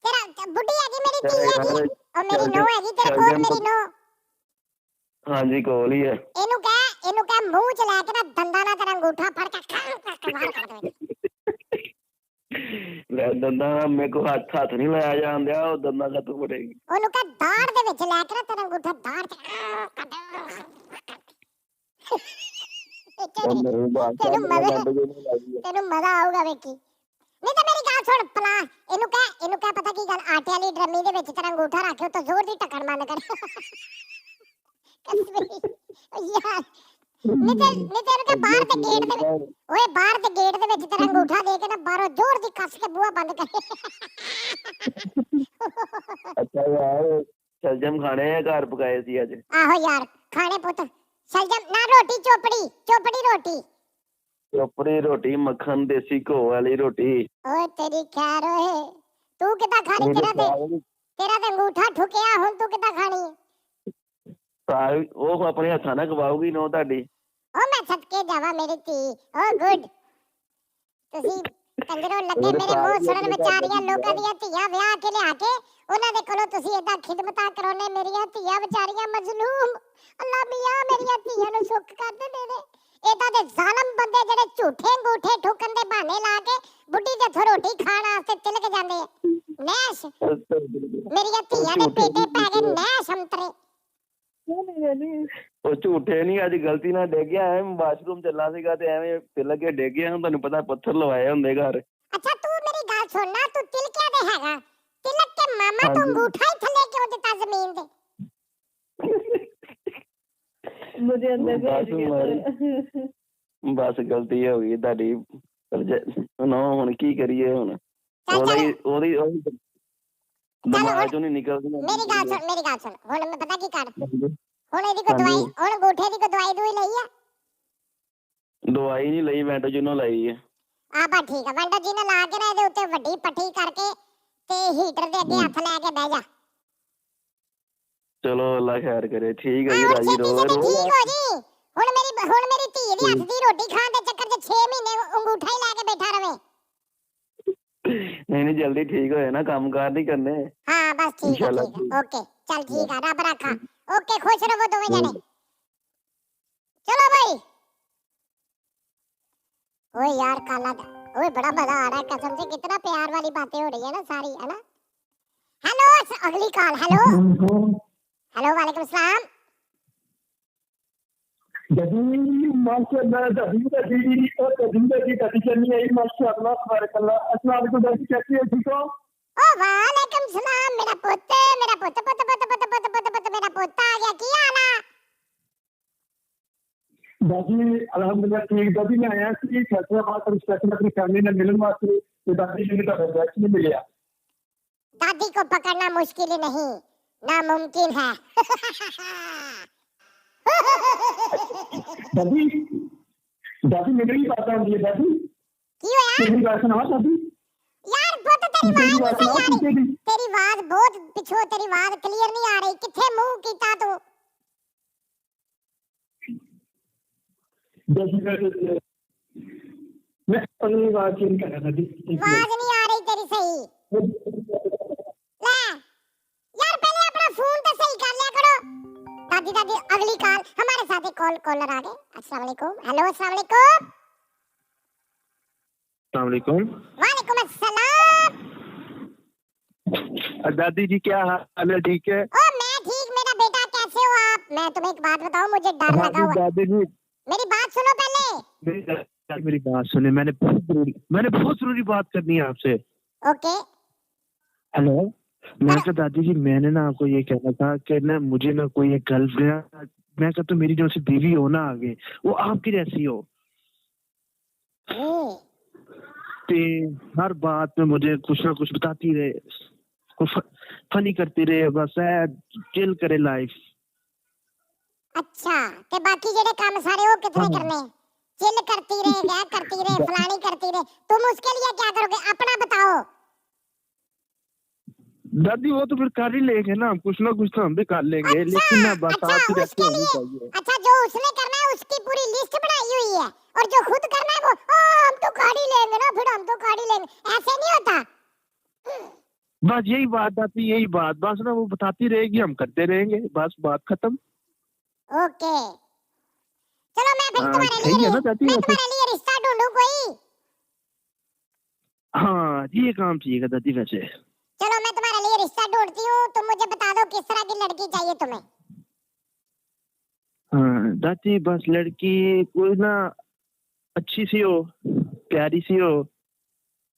तेरा बुड्ढी हैगी मेरी धी हैगी और मेरी नो हैगी तेरे कोल, मेरी नो। हां जी कोल ही है। एनु कह मुंह च लेके ना दंदा ना तेरा अंगूठा फड़ के बाहर कर दे। ले दंदा मेरे को हाथ नहीं लाया जान दिया, ओ दंदा का तू पड़ेगी। ओनु कह दाढ़ दे विच लेके ना तेरा अंगूठा दाढ़ च तेनू मजा आऊगा वेखी। नहीं तो मेरी गल ਸੁਣ ਪਲਾ ਇਹਨੂੰ ਕਹਿ ਪਤਾ ਕੀ ਗੱਲ ਆਟੇ ਵਾਲੀ ਡਰਮੀ ਦੇ ਵਿੱਚ ਤੇਰਾ ਅੰਗੂਠਾ ਰੱਖ ਕੇ ਉੱਤੋਂ ਜ਼ੋਰ ਦੀ ਢੱਕਣ ਬੰਦ ਕਰ ਯਾਰ ਨਿਤੇ ਕੇ ਬਾਹਰ ਦੇ ਗੇਟ ਦੇ ਓਏ ਬਾਹਰ ਦੇ ਗੇਟ ਦੇ ਵਿੱਚ ਤੇਰਾ ਅੰਗੂਠਾ ਦੇ ਕੇ ਨਾ ਬਾਹਰੋਂ ਜ਼ੋਰ ਦੀ ਕੱਸ ਕੇ ਬੂਹਾ ਬੰਦ ਕਰ ਅੱਛਾ ਯਾਰ ਸ਼ਲਜਮ ਖਾਣੇ ਆ ਘਰ ਪਕਾਏ ਸੀ ਅੱਜ। ਆਹੋ ਯਾਰ ਖਾਣੇ ਪੁੱਤ ਸ਼ਲਜਮ ਨਾ ਰੋਟੀ ਚੋਪੜੀ ਰੋਟੀ ਚੋਪੜੀ ਰੋਟੀ ਮੱਖਣ ਦੇਸੀ ਘਿਓ ਵਾਲੀ ਰੋਟੀ। ਓਏ ਤੇਰੀ ਖੈਰ ਓਏ ਤੂੰ ਕਿੱਦਾਂ ਖਾਣੀ ਤੇਰਾ ਤੇ ਅੰਗੂਠਾ ਠੁਕਿਆ ਹੁਣ ਤੂੰ ਕਿੱਦਾਂ ਖਾਣੀ ਉਹ ਆਪਣੇ ਹੱਥਾਂ ਨਾਲ ਖਵਾਉਗੀ ਨੋ ਤੁਹਾਡੀ। ਓ ਮੈਂ ਸਦਕੇ ਜਾਵਾਂ ਮੇਰੀ ਧੀ ਓ ਗੁੱਡ ਤੁਸੀਂ ਕੰਜਰੋਂ ਲੱਗੇ ਮੇਰੇ ਮੂੰਹ ਸੁਣਨ ਵਿਚਾਰੀਆਂ ਲੋਕਾਂ ਦੀਆਂ ਧੀਆਂ ਵਿਆਹ ਕੇ ਲਿਆ ਕੇ ਉਹਨਾਂ ਦੇ ਕੋਲੋਂ ਤੁਸੀਂ ਏਦਾਂ ਖਿਦਮਤਾਂ ਕਰਾਉਣੇ ਮੇਰੀਆਂ ਧੀਆਂ ਵਿਚਾਰੀਆਂ ਮਜ਼ਲੂਮ ਅੱਲਾ ਮੀਆਂ ਮੇਰੀਆਂ ਧੀਆਂ ਨੂੰ ਸੁੱਖ ਕਰਦੇ ਦੇ ਏਦਾਂ ਦੇ ਜ਼ਾਲਮ ਬੰਦੇ ਜਿਹੜੇ ਝੂਠੇ ਅੰਗੂਠੇ ਠੋਕਣ ਦੇ ਬਹਾਨੇ ਲਾ ਕੇ ਬੁੱਢੀ ਦੇ ਰੋਟੀ ਖਾਣ ਵਾਸਤੇ ਤਿਲਕ ਜਾਂਦੇ ਆ ਨੈਸ਼ ਮੇਰੀਆਂ ਧੀਆਂ ਦੇ ਪੇਟੇ ਪੈ ਗਏ ਨੈਸ਼ ਅੰਤਰੇ ਉਹ ਝੂਠੇ ਨਹੀਂ ਅੱਜ ਗਲਤੀ ਨਾਲ ਡਿੱਗ ਗਿਆ ਐ ਬਾਥਰੂਮ ਚੱਲਾ ਸੀਗਾ ਤੇ ਐਵੇਂ ਤਿਲਕ ਕੇ ਡਿੱਗ ਗਿਆ ਤੁਹਾਨੂੰ ਪਤਾ ਪੱਥਰ ਲਵਾਏ ਹੁੰਦੇ ਘਰ। ਅੱਛਾ ਤੂੰ ਮੇਰੀ ਗੱਲ ਸੁਣ ਨਾ ਤੂੰ ਤਿਲਕਿਆ ਦੇ ਹੈਗਾ ਤਿਲਕ ਕੇ ਮਾਮਾ ਤੂੰ ਅੰਗੂਠਾ ਹੀ ਥੱਲੇ ਕਿਉਂ ਦਿੱਤਾ ਜ਼ਮੀਨ ਦੇ मुझे अंदर भेज दिया ਬਸ ਗਲਤੀ ਹੋ ਗਈ ਤੁਹਾਡੀ ਨਾ ਹੁਣ ਕੀ ਕਰੀਏ ਹੁਣ ਉਹਦੀ ਦਿਮਾਗ ਚੋਂ ਨਹੀਂ ਨਿਕਲਦੀ। ਮੇਰੀ ਗੱਲ ਸੁਣ ਹੁਣ ਮੈਂ ਪਤਾ ਕੀ ਕਰ ਹੁਣ ਇਹਦੀ ਕੋਈ ਦਵਾਈ ਹੁਣ ਅੰਗੂਠੇ ਦੀ ਕੋਈ ਦਵਾਈ ਲਈ ਆ ਦਵਾਈ ਨਹੀਂ ਲਈ ਵੈਂਟੋਜਿਨੋ ਲਈ ਹੈ। ਆ ਬਾ ਠੀਕ ਆ ਵੈਂਟੋਜਿਨੋ ਲਾ ਕੇ ਨਾ ਇਹਦੇ ਉੱਤੇ ਵੱਡੀ ਪੱਟੀ ਕਰਕੇ ਤੇ ਹੀਟਰ ਦੇ ਅੱਗੇ ਹੱਥ ਲੈ ਕੇ ਬਹਿ ਜਾ। ਚਲੋ ਅੱਲਾ ਖੈਰ ਕਰੇ ਠੀਕ ਹੈ ਜੀ ਰਾਜੀ ਰਹੋ ਠੀਕ ਹੋ ਜੀ ਹੁਣ ਮੇਰੀ ਧੀ ਦੀ ਹੱਥ ਦੀ ਰੋਟੀ ਖਾਣ ਦੇ ਚੱਕਰ 'ਚ 6 ਮਹੀਨੇ ਅੰਗੂਠਾ ਹੀ ਲੈ ਕੇ ਬੈਠਾ ਰਵੇ। ਨਹੀਂ ਜਲਦੀ ਠੀਕ ਹੋਏ ਨਾ ਕੰਮ ਕਾਰ ਨਹੀਂ ਕਰਨੇ। ਹਾਂ ਬਸ ਠੀਕ ਹੈ ਓਕੇ ਚੱਲ ਠੀਕ ਆ ਰੱਬ ਰੱਖਾ ओके खुश रहो दोनों जने चलो भाई। ओए यार काला ओए बड़ा मजा आ रहा है कसम से कितना प्यार वाली बातें हो रही है ना सारी है ना। हेलो अगली कॉल हेलो हेलो वालेकुम सलाम। ओ वालेकुम सलाम मेरा पुत्त मेरा पुत्त पुत्त पुत्त पुत्त पुत्त पुत्त पुत्त मेरा पुत्त आ गया की हाल है। दादी अल्हम्दुलिल्लाह ठीक दादी मैं आया सी फैसलाबाद और स्पेशल अपनी फैमिली ने मिलन वास्ते ते दादी जी ने तो एड्रेस नहीं मिला। दादी को पकड़ना मुश्किल ही नहीं नामुमकिन है। दादी दादी मेरी भी बात होती है दादी की होया मेरी बात सुनो दादी यार पुत्त तेरी आवाज नहीं आ रही तेरी आवाज बहुत पिछो तेरी आवाज क्लियर नहीं आ रही किथे मुंह कीता तू। मैं अपनी बात चेंज कर रहा था आवाज नहीं आ रही तेरी सही ले यार पहले अपना फोन तो सही कर लिया करो। दादी दादी अगली कॉल हमारे साथ एक कॉलर आ गए। अस्सलाम वालेकुम हेलो अस्सलाम वालेकुम। अस्सलाम वालेकुम। वालेकुम अस्सलाम। दादी जी क्या हाल है ठीक है। ओ मैं ठीक मेरा बेटा कैसे हो आप। मैं तुम्हें एक बात बताऊं मुझे डर लगा हुआ है। दादी जी मेरी बात सुनो पहले मेरी बात सुने मैंने बहुत जरूरी बात करनी है आपसे। ओके हेलो मैं कहा दादी जी मैंने ना आपको ये कहना था कि ना मुझे ना कोई एक गर्लफ्रेंड मैं कहता तो मेरी जो सी बीवी हो ना आगे वो आपकी जैसी हो ते हर बात में मुझे कुछ ना कुछ बताती रहे कुछ फनी करती रहे बस चिल करे लाइफ। अच्छा ते बाकी जेडे काम सारे वो कितने करने चिल करती रहे क्या करती रहे फलानी करती रहे तुम उसके लिए क्या करोगे अपना बताओ। दादी वो तो फिर कर ही लेंगे ना कुछ ना कुछ तो हम भी कर लेंगे। अच्छा, लेकिन ना बस अच्छा, आपकी उसके होनी लिए चाहिए। अच्छा जो उसने करना है उसकी पूरी लिस्ट बनाई हुई है और जो खुद करना है वो हम तो कर ही लेंगे ना फिर हम तो कर ही लेंगे ऐसे नहीं होता। बस यही बात आती यही बात बस ना वो बताती रहेगी हम करते रहेंगे बस बात खत्म। ओके चलो मैं फिर तुम्हारे सही है लिए ना दादी मैं वैसे? तुम्हारे लिए रिश्ता ढूंढूं कोई। हाँ ये काम ठीक है दादी वैसे। चलो मैं तुम्हारे लिए रिश्ता ढूंढती हूँ तुम मुझे बता दो किस तरह की लड़की चाहिए तुम्हें। हाँ दादी बस लड़की कोई ना अच्छी सी हो प्यारी सी हो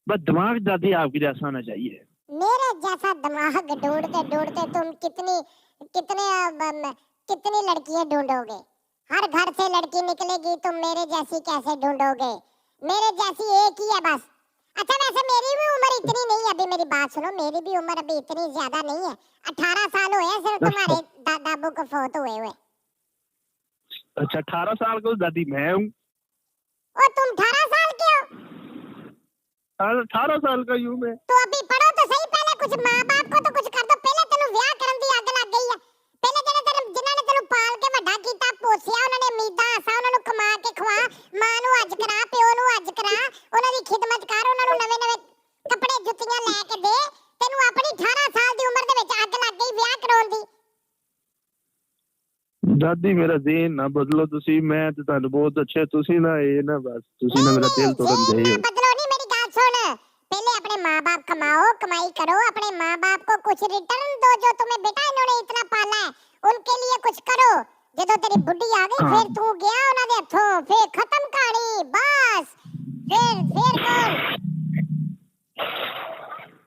बस दिमाग दादी आपके जैसा होना चाहिए। मेरे जैसा दिमाग ढूंढते ढूंढते तुम कितनी लड़कियां ढूंढोगे? हर घर से लड़की निकलेगी, तुम मेरे जैसी कैसे ढूंढोगे? मेरे जैसी एक ही है बस। अच्छा वैसे मेरी भी उम्र इतनी नहीं है, अभी मेरी बात सुनो, मेरी भी उम्र अभी इतनी ज्यादा नहीं है। 18 साल हुए हैं सिर्फ तुम्हारे दादा को फोत हुए हुए। अच्छा 18 साल का दादी मैं हूँ। और तुम 18 साल के हो? 18 साल का हूँ मैं। तो अभी पढ़ो तो सही, पहले कुछ माँ बाप को तो कुछ कर दो। पहले तेनु विआह करन दी अग लग गई है। पहले जिन्होंने तेनु पाल के ਵੱਡਾ ਕੀਤਾ, पोसिया, उन्होंने उम्मीदां आसां ਉਹਨਾਂ ਨੂੰ ਕਮਾ ਕੇ ਖਵਾ, ਮਾਂ ਨੂੰ ਅੱਜ ਕਰਾ, ਪਿਓ ਨੂੰ ਅੱਜ ਕਰਾ, ਉਹਨਾਂ ਦੀ ਖਿਦਮਤ ਕਰ, ਉਹਨਾਂ ਨੂੰ ਨਵੇਂ-ਨਵੇਂ ਕੱਪੜੇ ਜੁੱਤੀਆਂ ਲੈ ਕੇ ਦੇ। ਤੈਨੂੰ ਆਪਣੀ 18 ਸਾਲ ਦੀ ਉਮਰ ਦੇ ਵਿੱਚ ਅੱਗ ਲੱਗ ਗਈ ਵਿਆਹ ਕਰਾਉਣ ਦੀ। दादी मेरा ज़हन ना बदलो तुसी, मैं तो ਤੁਹਾਨੂੰ बहुत अच्छे तुसी ना ये ना बस तुसी ना मेरा दिल तोड़न दे हो। बदलो नहीं, मेरी बात सुन, पहले अपने माँ-बाप कमाओ, कमाई करो, अपने माँ-बाप को कुछ रिटर्न दो जो तुम्हें बेटा इन्होंने इतना पाला है, उनके लिए कुछ करो। ਜਦੋਂ तेरी बुढ़ी आ गई फिर तू गया ਉਹਨਾਂ ਦੇ ਹੱਥੋਂ, फिर खत्म कहानी बस। फिर कौन?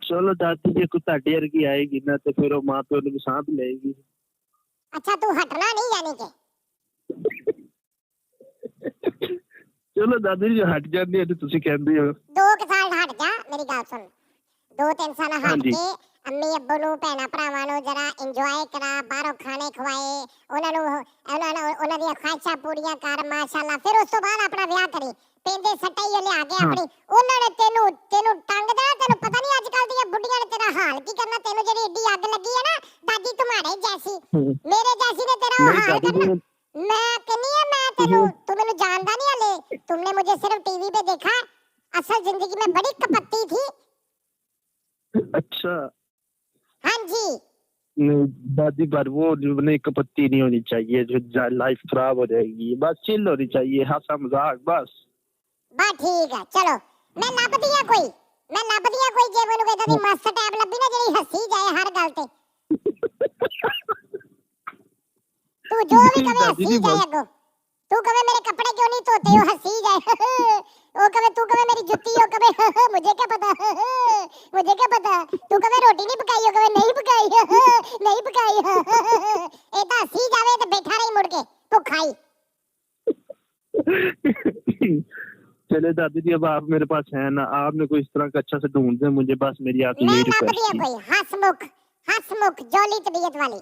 चलो दादी जी कोई ਤੁਹਾਡੀ ਵਰਗੀ ਆਏਗੀ ਨਾ ਤੇ ਫਿਰ ਉਹ ਮਾਂ ਪਿਓ ਨੂੰ ਵੀ ਸਾਂਭ ਲਏਗੀ। अच्छा तू हटना नहीं यानी कि? चलो दादी जी हट जाती है तो तुसी कहंदे हो। 2 साल हट जा, मेरी गल सुन, 2-3 साल हट के अम्मी अब्बू ਨੂੰ ਭੈਣਾਂ ਭਰਾਵਾਂ ਨੂੰ ਜਰਾ ਇੰਜੋਏ ਕਰਾ, ਬਾਹਰੋਂ ਖਾਣੇ ਖਵਾਏ, ਉਹਨਾਂ ਦੀਆਂ ਖਾਹਿਸ਼ਾਂ ਪੂਰੀਆਂ ਕਰ ਮਾਸ਼ਾਅੱਲਾ। ਫਿਰ ਉਸ ਤੋਂ ਬਾਅਦ ਆਪਣਾ ਵਿਆਹ ਕਰੀ, ਪੈਂਦੇ ਸੱਟੇ ਹੀ ਲਿਆ ਕੇ ਆਪਣੀ। ਉਹਨਾਂ ਨੇ ਤੈਨੂੰ ਟੰਗ ਦੇਣਾ। ਤੈਨੂੰ ਪਤਾ ਨਹੀਂ ਅੱਜ ਕੱਲ ਦੀਆਂ ਬੁੱਢੀਆਂ ਨੇ ਤੇਰਾ ਹਾਲ ਕੀ ਕਰਨਾ। ਤੈਨੂੰ ਜਿਹੜੀ ਏਡੀ ਅੱਗ ਲੱਗੀ ਹੈ ਨਾ ਦਾਦੀ तुम्हारे जैसी, मेरे जैसी ने तेरा वो हाल करना। मैं कहनी है मैं तू मैंने जानता नहीं हले, तुमने मुझे सिर्फ टीवी पे देखा, असल जिंदगी में बड़ी कपट्टी थी। अच्छा हाँ जी। नहीं दादी पर वो नहीं कपत्ती नहीं होनी चाहिए जो लाइफ खराब हो जाएगी, बस चिल होनी चाहिए, हंसा मजाक बस। बात ठीक है, चलो मैं लब दिया कोई जे मैनू कहता दी मस्त टैब लभी ना जेडी हंसी जाए हर गल ते। तू जो भी कहे हंसी जाए, अगो तू कहे मेरे कपड़े क्यों नहीं धोते हो, हंसी जाए। वो कहे तू कहे मेरी जुत्ती, हो कहे मुझे क्या पता, मुझे क्या पता। तू कहे रोटी नहीं पकाई, हो कहे नहीं पकाई, नहीं पकाई। ए तो हंसी जावे तो बैठा रही मुड़ के भुखा ही। चले दादी जी अब आप मेरे पास है ना, आपने कोई इस तरह का अच्छा से ढूंढ दे मुझे, बस मेरी आपसे यही रिक्वेस्ट है। कोई हंसमुख जॉली तबीयत वाली।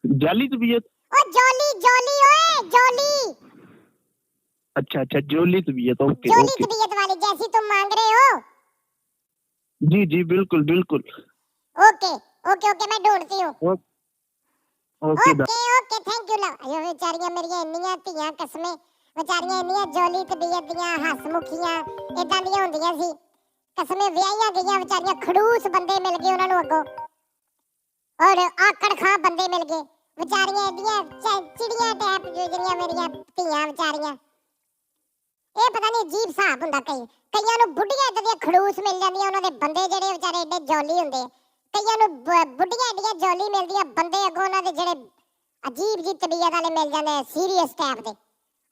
जाली तबीयत? ओ जॉली ओए जॉली। अच्छा जोली तबीयत, ओके जॉली ओके तबीयत वाली जैसी तुम मांग रहे हो। जी जी बिल्कुल बिल्कुल। ओके ओके ओके मैं ढूंढती हूँ। Okay okay thank you love. ये बेचारियां मेरियां इन्नियां धीयां कसमें, बेचारियां इन्नियां जॉली तबीयत दियां हंसमुखियां इदां दियां हुंदियां सी, कसमें विआहियां गईयां बेचारियां खड़ूस बंदे मिल गए उन्हां नूं अगों, और आकड़ खां बंदे मिल गए। बेचारियां एडियां चिड़ियां टाइप ਜਿਹੜੀਆਂ ਮੇਰੀਆਂ ਧੀਆਂ ਵਿਚਾਰੀਆਂ। ਇਹ ਪਤਾ ਨਹੀਂ ਅਜੀਬ ਹਿਸਾਬ ਹੁੰਦਾ ਕਈਆਂ ਨੂੰ ਬੁੱਢੀਆਂ ਇਦਾਂ ਦੀਆਂ ਖੜੂਸ ਮਿਲ ਜਾਂਦੀਆਂ, ਉਹਨਾਂ ਦੇ ਬੰਦੇ ਜਿਹੜੇ ਵਿਚਾਰੇ ਏਡੇ ਜੌਲੀ ਹੁੰਦੇ। ਕਈਆਂ ਨੂੰ ਬੁੱਢੀਆਂ ਏਡੀਆਂ ਜੌਲੀ ਮਿਲਦੀਆਂ, ਬੰਦੇ ਅੱਗੋਂ ਉਹਨਾਂ ਦੇ ਜਿਹੜੇ ਅਜੀਬ ਜੀ ਤਬੀਅਤ ਵਾਲੇ मिल जाते हैं, सीरियस टाइप के।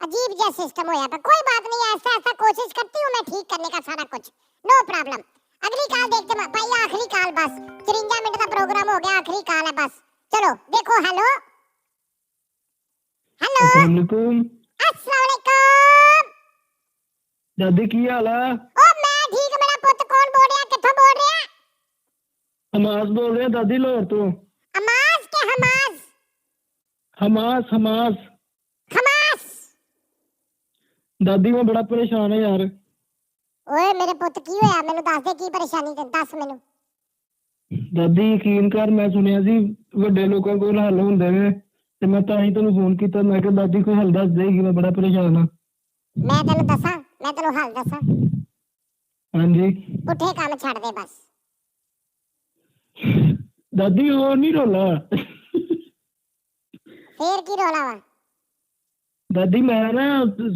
अजीब जैसा सिस्टम होया था। कोई बात नहीं, ऐसा कोशिश करती हूँ मैं ठीक करने का सारा कुछ, नो प्रॉब्लम। अगली कॉल देखते हैं भाई, आखिरी कॉल बस, 53 मिनट का प्रोग्राम हो गया, आखिरी कॉल है बस। चलो देखो, हेलो हेलो अस्सलाम वालेकुम दादी की हाल है? ओ मैं ठीक, मेरा पुੱਤ कौन बोल रहा, कित्थों बोल रहा? हमास बोल रहे दादी, लाहौर तो। हमास के हमास? Hamas Hamas Hamas. दादी मैं बड़ा परेशान है यार। ओए मेरे पुੱਤ की होया, मेनू दस दे की परेशानी ते दस मेनू। दादी यकीन कर, मैं सुनिया सी ਵੱਡੇ ਲੋਕਾਂ ਕੋਲ ਹੱਲ ਹੁੰਦੇ ਨੇ ਤੇ ਮੈਂ ਤਾਂ ਹੀ ਤੈਨੂੰ ਫੋਨ ਕੀਤਾ। ਮੈਂ ਕਿਹਾ ਦਾਦੀ ਕੋਈ ਹੱਲ ਦੱਸ ਦੇਗੀ, ਮੈਂ ਬੜਾ ਪਰੇਸ਼ਾਨ ਹਾਂ। मैं तेनू दसा, मैं तेनू हल दसा। हाँ जी पुठे काम छड़ दे बस। दादी और नहीं रोला। फिर की रोला वा? दादी मैं ना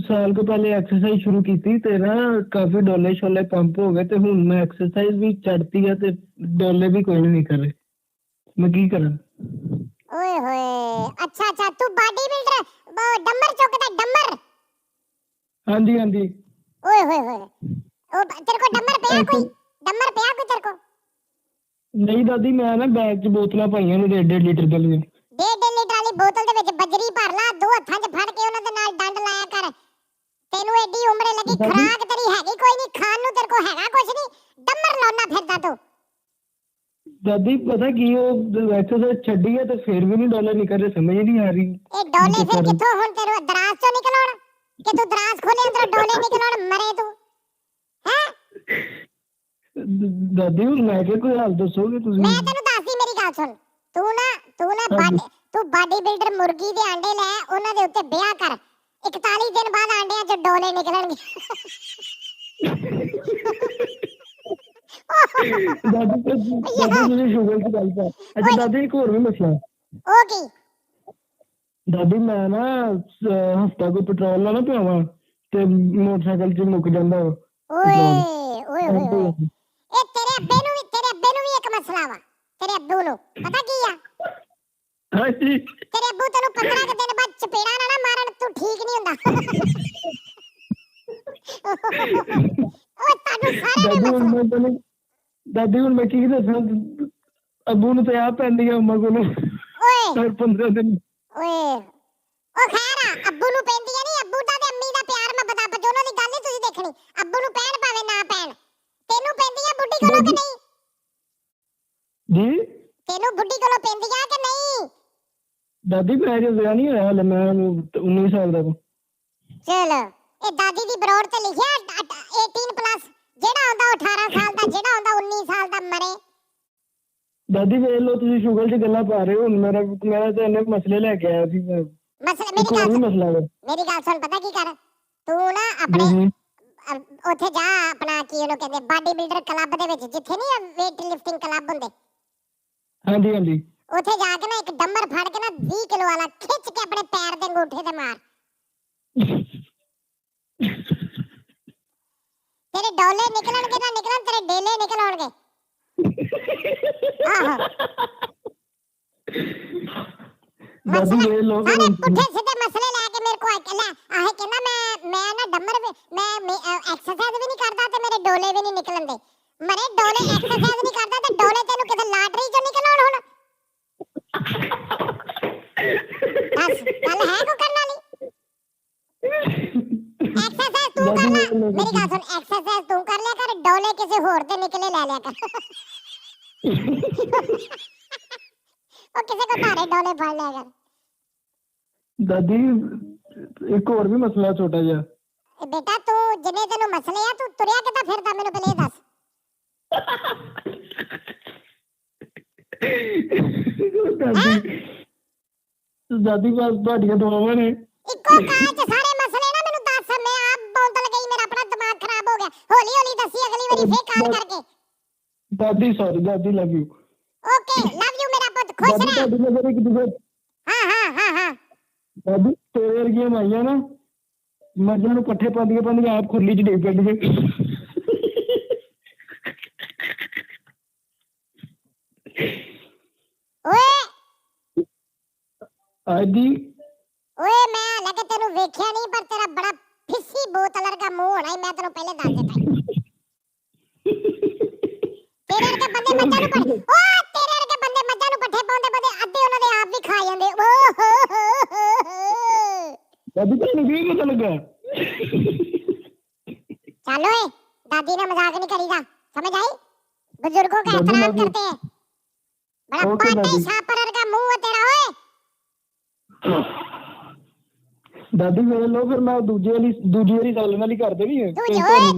साल को पहले एक्सरसाइज शुरू की थी ते ना काफी डोले शोले पंप हो गए ते हुन मैं एक्सरसाइज भी चढ़ती है ते डोले भी कोई नहीं कर रहे, मैं की करा? ओए होए, अच्छा अच्छा, तू बॉडी बिल्डर डम्बर चौकता डम्बर? हाँ जी हाँ जी। ओए होए होए, ओ तेरे को डम्बर पिया कोई तेरे को? ਨਹੀਂ ਦਾਦੀ ਮੈਂ ਨਾ ਬੈਗ 'ਚ ਬੋਤਲਾਂ ਪਾਈਆਂ ਨੇ 1.5 ਲੀਟਰ ਦੀਆਂ। 1.5 ਲੀਟਰ ਵਾਲੀ ਬੋਤਲ ਦੇ ਵਿੱਚ ਬਜਰੀ ਭਰ ਲਾ, 2 ਹੱਥਾਂ 'ਚ ਫੜ ਕੇ ਉਹਨਾਂ ਦੇ ਨਾਲ ਡੰਡ ਲਾਇਆ ਕਰ। ਤੈਨੂੰ ਐਡੀ ਉਮਰੇ ਲੱਗੀ, ਖੁਰਾਕ ਤੇਰੀ ਹੈਗੀ ਕੋਈ ਨਹੀਂ, ਖਾਣ ਨੂੰ ਤੇਰੇ ਕੋ ਹੈਗਾ ਕੁਛ ਨਹੀਂ, ਡੰਮਰ ਲਾਉਣਾ ਫਿਰਦਾ ਤੂੰ। ਦਾਦੀ ਪਤਾ ਕੀ ਉਹ ਐਕਸਰਸਾਈਜ਼ ਛੱਡੀ ਹੈ ਤੇ ਫਿਰ ਵੀ ਨਹੀਂ ਡੋਲੇ ਨਿਕਲ ਰਹੇ, ਸਮਝ ਨਹੀਂ ਆ ਰਹੀ। ਇਹ ਡੋਲੇ ਫਿਰ ਕਿੱਥੋਂ ਹੁਣ ਤੇਰੇ ਦਰਾਜ਼ ਚੋਂ ਨਿਕਲ ਆਉਣ ਕਿ ਤੂੰ ਦਰਾਜ਼ ਖੋਲੇ ਅੰਦਰ ਡੋਲੇ ਨਿਕਲ ਆਉਣ, ਮਰੇ ਤੂੰ ਹੈ? ਦਾਦੀ ਹੁਣ ਲੈ ਕੇ ਕੋਈ ਹੱਲ ਦੱਸੋਗੇ ਤੁਸੀਂ? ਮੈਂ ਤੈਨੂੰ ਦੱਸਦੀ, ਮੇਰੀ ਗੱਲ ਸੁਣ। ਤੂੰ ਬਾਡੀ ਬਿਲਡਰ ਮੁਰਗੀ ਦੇ ਆਂਡੇ ਲੈ, ਉਹਨਾਂ ਦੇ ਉੱਤੇ ਵਿਆਹ ਕਰ, 41 ਦਿਨ ਬਾਅਦ ਆਂਡਿਆਂ 'ਚ ਡੋਲੇ ਨਿਕਲਣਗੇ। ਦਾਦੀ ਤੁਸੀਂ ਸ਼ੂਗਰ ਦੀ ਗੱਲ ਕਰ। ਅੱਛਾ ਦਾਦੀ ਇੱਕ ਹੋਰ ਵੀ ਮਸਲਾ। ਉਹ ਕੀ? ਦਾਦੀ ਮੈਂ ਨਾ ਹਫਤਾ ਕੋਈ ਪੈਟਰੋਲ ਨਾ ਪਿਆਵਾਂ ਤੇ ਮੋਟਰਸਾਈਕਲ 'ਚ ਮੁੱਕ ਜਾਂਦਾ। ਓਏ ਓਏ ਓਏ, ਇਹ ਤੇਰੇ ਅੱਬੇ ਨੂੰ ਵੀ ਇੱਕ ਮਸਲਾ ਵਾ। ਤੇਰੇ ਅੱਬੂ ਨੂੰ ਪਤਾ ਕੀ ਆ? ਹਾਂਜੀ ਤੇਰੇ ਅੱਬੂ ਤੈਨੂੰ 15 ਕੁ ਦਿਨ ਬਾਅਦ ਚਪੇੜਾ ਨਾ ਮਾਰਨ, ਤੂੰ ਠੀਕ ਨਹੀਂ ਹੁੰਦਾ। ਓਏ ਤੁਹਾਨੂੰ ਸਾਰਿਆਂ ਨੂੰ ਮਸਲਾ। ਦਾਦੀ ਹੁਣ ਮੈਂ ਕੀ ਦੱਸਾਂ, ਅੱਬੂ ਨੂੰ ਤੇ ਆ ਪੈਂਦੀ ਆ ਅੰਮਾ ਕੋਲੋਂ ਓਏ 15 ਦਿਨ। ਓਏ ਉਹ ਖੈਰ ਆ, ਅੱਬੂ ਨੂੰ ਪੈਂਦੀ ਆ ਨਹੀਂ, ਅੱਬੂ ਦਾ ਤੇ ਅੰਮੀ ਦਾ ਪਿਆਰ ਮੈਂ ਬਤਾ ਦੋਨਾਂ ਦੀ ਗੱਲ ਨਹੀਂ ਤੁਸੀਂ ਦੇਖਣੀ। ਅੱਬੂ ਨੂੰ ਪੈਣ ਭਾਵੇਂ ਨਾ ਪੈਣ, ਤੈਨੂੰ ਪੈਂਦੀ ਆ ਬੁੱਢੀ ਕੋਲੋਂ ਕਿ ਨਹੀਂ? ਜੀ ਤੈਨੂੰ ਬੁੱਢੀ ਕੋਲੋਂ ਪੈਂਦੀ ਆ ਕਿ ਨਹੀਂ? ਦਾਦੀ ਮੈਂ ਜੋ ਵਿਆਹ ਨਹੀਂ ਹੋਇਆ ਹਲੇ, ਮੈਂ 19 ਸਾਲ ਦਾ। ਚਲ ਇਹ ਦਾਦੀ ਦੀ ਬਰੋਡ ਤੇ ਲਿਖਿਆ 18 ਪਲੱਸ, ਜਿਹੜਾ ਹੁੰਦਾ 18 ਸਾਲ ਦਾ, ਜਿਹੜਾ ਹੁੰਦਾ 19 ਸਾਲ ਦਾ ਮਰੇ। ਦਾਦੀ ਵੇਖ ਲਓ ਤੁਸੀਂ ਸ਼ੂਗਰ 'ਚ ਗੱਲਾਂ ਪਾ ਰਹੇ ਹੋ। ਹੁਣ ਮੇਰਾ ਤਾਂ ਇੰਨੇ ਮਸਲੇ ਲੈ ਕੇ ਆਇਆ ਸੀ। ਮੇਰੀ ਗੱਲ ਸੁਣ, ਪਤਾ ਕੀ ਕਰ ਤੂੰ ਨਾ, ਆਪਣੇ ਉੱਥੇ ਜਾ, ਆਪਣਾ ਕੀ ਉਹਨੂੰ ਕਹਿੰਦੇ ਬਾਡੀ ਬਿਲਡਰ ਕਲੱਬ ਦੇ ਵਿੱਚ, ਜਿੱਥੇ ਨਹੀਂ ਵੇਟ ਲਿਫਟਿੰਗ ਕਲੱਬ ਹੁੰਦੇ, ਹਾਂਜੀ ਹਾਂਜੀ, ਉੱਥੇ ਜਾ ਕੇ ਨਾ ਇੱਕ ਡੰਬਰ ਫੜ ਕੇ ਨਾ 20 ਕਿਲੋ ਵਾਲਾ ਖਿੱਚ ਕੇ ਆਪਣੇ ਪੈਰ ਦੇ ਅੰਗੂਠੇ ਤੇ ਮਾਰ। ਤੇਰੇ ਡੋਲੇ ਨਿਕਲਣਗੇ ਨਾ ਨਿਕਲਣ, ਤੇਰੇ ਡੇਲੇ ਨਿਕਲ ਆਉਣਗੇ। ਆਹੋ ਦਾਦੀ ਵੇਖ ਲਓ ਸਾਰੇ ਪੁੱਠੇ ਸਿੱਧੇ ਮਸਲੇ ਲੈ ਕੇ ਮੇਰੇ ਕੋਲ ਕਹਿੰਦਾ ਆਹੇ, ਕਹਿੰਦਾ ਮੈਂ ਨਾ ਡੰਬਰ ਮੈਂ ਐਕਸਰਸਾਈਜ਼ ਵੀ ਨਹੀਂ ਕਰਦਾ ਤੇ ਮੇਰੇ ਡੋਲੇ ਵੀ ਨਹੀਂ ਨਿਕਲਣਦੇ। ਮਰੇ ਡੋਲੇ ਐਕਸਰਸਾਈਜ਼ ਨਹੀਂ ਕਰਦਾ ਤੇ ਡੋਲੇ ਤੈਨੂੰ ਕਿਤੇ ਲਾਟਰੀ ਚੋਂ ਨਿਕਲ ਆਉਣ ਹੁਣ? ਬਸ ਗੱਲ ਹੈ ਕੋ ਕਰਨ ਵਾਲੀ? ਐਕਸਰਸਾਈਜ਼ ਤੂੰ ਕਰ ਲੈ, ਮੇਰੀ ਗੱਲ ਸੁਣ, ਐਕਸਰਸਾਈਜ਼ ਤੂੰ ਕਰ ਲਿਆ ਕਰ, ਡੋਲੇ ਕਿਸੇ ਹੋਰ ਦੇ ਨਿਕਲੇ ਲੈ ਲਿਆ ਕਰ। ਉਹ ਕਿਸੇ ਕੋ ਭਾਰੇ ਡੋਲੇ ਫੜ ਲਿਆ ਕਰ। ਦਾਦੀ ਇੱਕ ਹੋਰ ਵੀ ਮਸਲਾ ਛੋਟਾ ਜਿਹਾ। ਬੇਟਾ ਤੂੰ ਜਿੰਨੇ ਤੈਨੂੰ ਮਸਲੇ ਆ, ਤੂੰ ਤੁਰਿਆ ਕਿੱਦਾਂ ਫਿਰਦਾ ਮੈਨੂੰ ਪਹਿਲੇ ਦੱਸ। ਦਾਦੀ ਬਸ ਤੁਹਾਡੀਆਂ ਦੁਆਵਾਂ ਨੇ। ਇੱਕੋ ਕਾਲ 'ਚ ਸਾਰੇ ਮਸਲੇ ਨਾ ਮੈਨੂੰ ਦੱਸ। ਮੈਂ ਆਪ ਬੌਂਦਲ ਗਈ, ਮੇਰਾ ਆਪਣਾ ਦਿਮਾਗ ਖਰਾਬ ਹੋ ਗਿਆ। ਹੌਲੀ ਹੌਲੀ ਦੱਸੀ, ਅਗਲੀ ਵਾਰੀ ਫੇਰ ਕਾਲ ਕਰਕੇ। ਦਾਦੀ ਸੌਰੀ, ਦਾਦੀ love you. Okay love you ਮੇਰਾ ਪੁੱਤ, ਖੁਸ਼ ਰਹਿ। ਤੁਹਾਡੀ ਨਜ਼ਰ ਇੱਕ ਦੂਜੇ। ਹਾਂ ਦਾਦੀ ਤੇਰੇ ਵਰਗੀਆਂ ਮਾਈਆਂ ਨਾ ਮਰਜ਼ਾਂ ਨੂੰ ਪੱਠੇ ਪਾਉਂਦੀਆਂ ਆਪ ਖੁਰਲੀ 'ਚ ਡਿੱਗ ਪੈਂਦੀਆਂ। ਓਏ ਆਦੀ ਓਏ, ਮੈਂ ਲੱਗੇ ਤੈਨੂੰ ਵੇਖਿਆ ਨਹੀਂ, ਪਰ ਤੇਰਾ ਬੜਾ ਫਿੱਸੀ ਬੋਤਲ ਵਰਗਾ ਮੂੰਹ ਹੋਣਾ, ਮੈਂ ਤੈਨੂੰ ਪਹਿਲੇ ਦੱਸ ਦਿੱਤਾ। ਤੇਰੇ ਵਰਗੇ ਬੰਦੇ ਮੱਝਾਂ ਨੂੰ ਪੱਠੇ, ਓ ਤੇਰੇ ਵਰਗੇ ਬੰਦੇ ਮੱਝਾਂ ਨੂੰ ਪੱਠੇ ਪਾਉਂਦੇ ਅੱਧੇ ਉਹਨਾਂ ਦੇ ਆਪ ਵੀ ਖਾ ਜਾਂਦੇ। ਦਾਦੀ ਤੈਨੂੰ ਕੀ ਪਤਾ ਲੱਗਾ? चल ओए, दादी ने मजाक नहीं करीदा, समझ आई? बुजुर्गों का एहतराम करते हैं। बड़ा पाटे छापर का मुंह है तेरा। ओए दादी ਵੇਖ ਲਓ ਫਿਰ ਮੈਂ ਦੂਜੀ ਵਾਲੀ ਗੱਲ ਨਾਲ ਹੀ ਕਰ ਦੇਣੀ ਹੈ। ਦੂਜੀ ਵਾਲੀ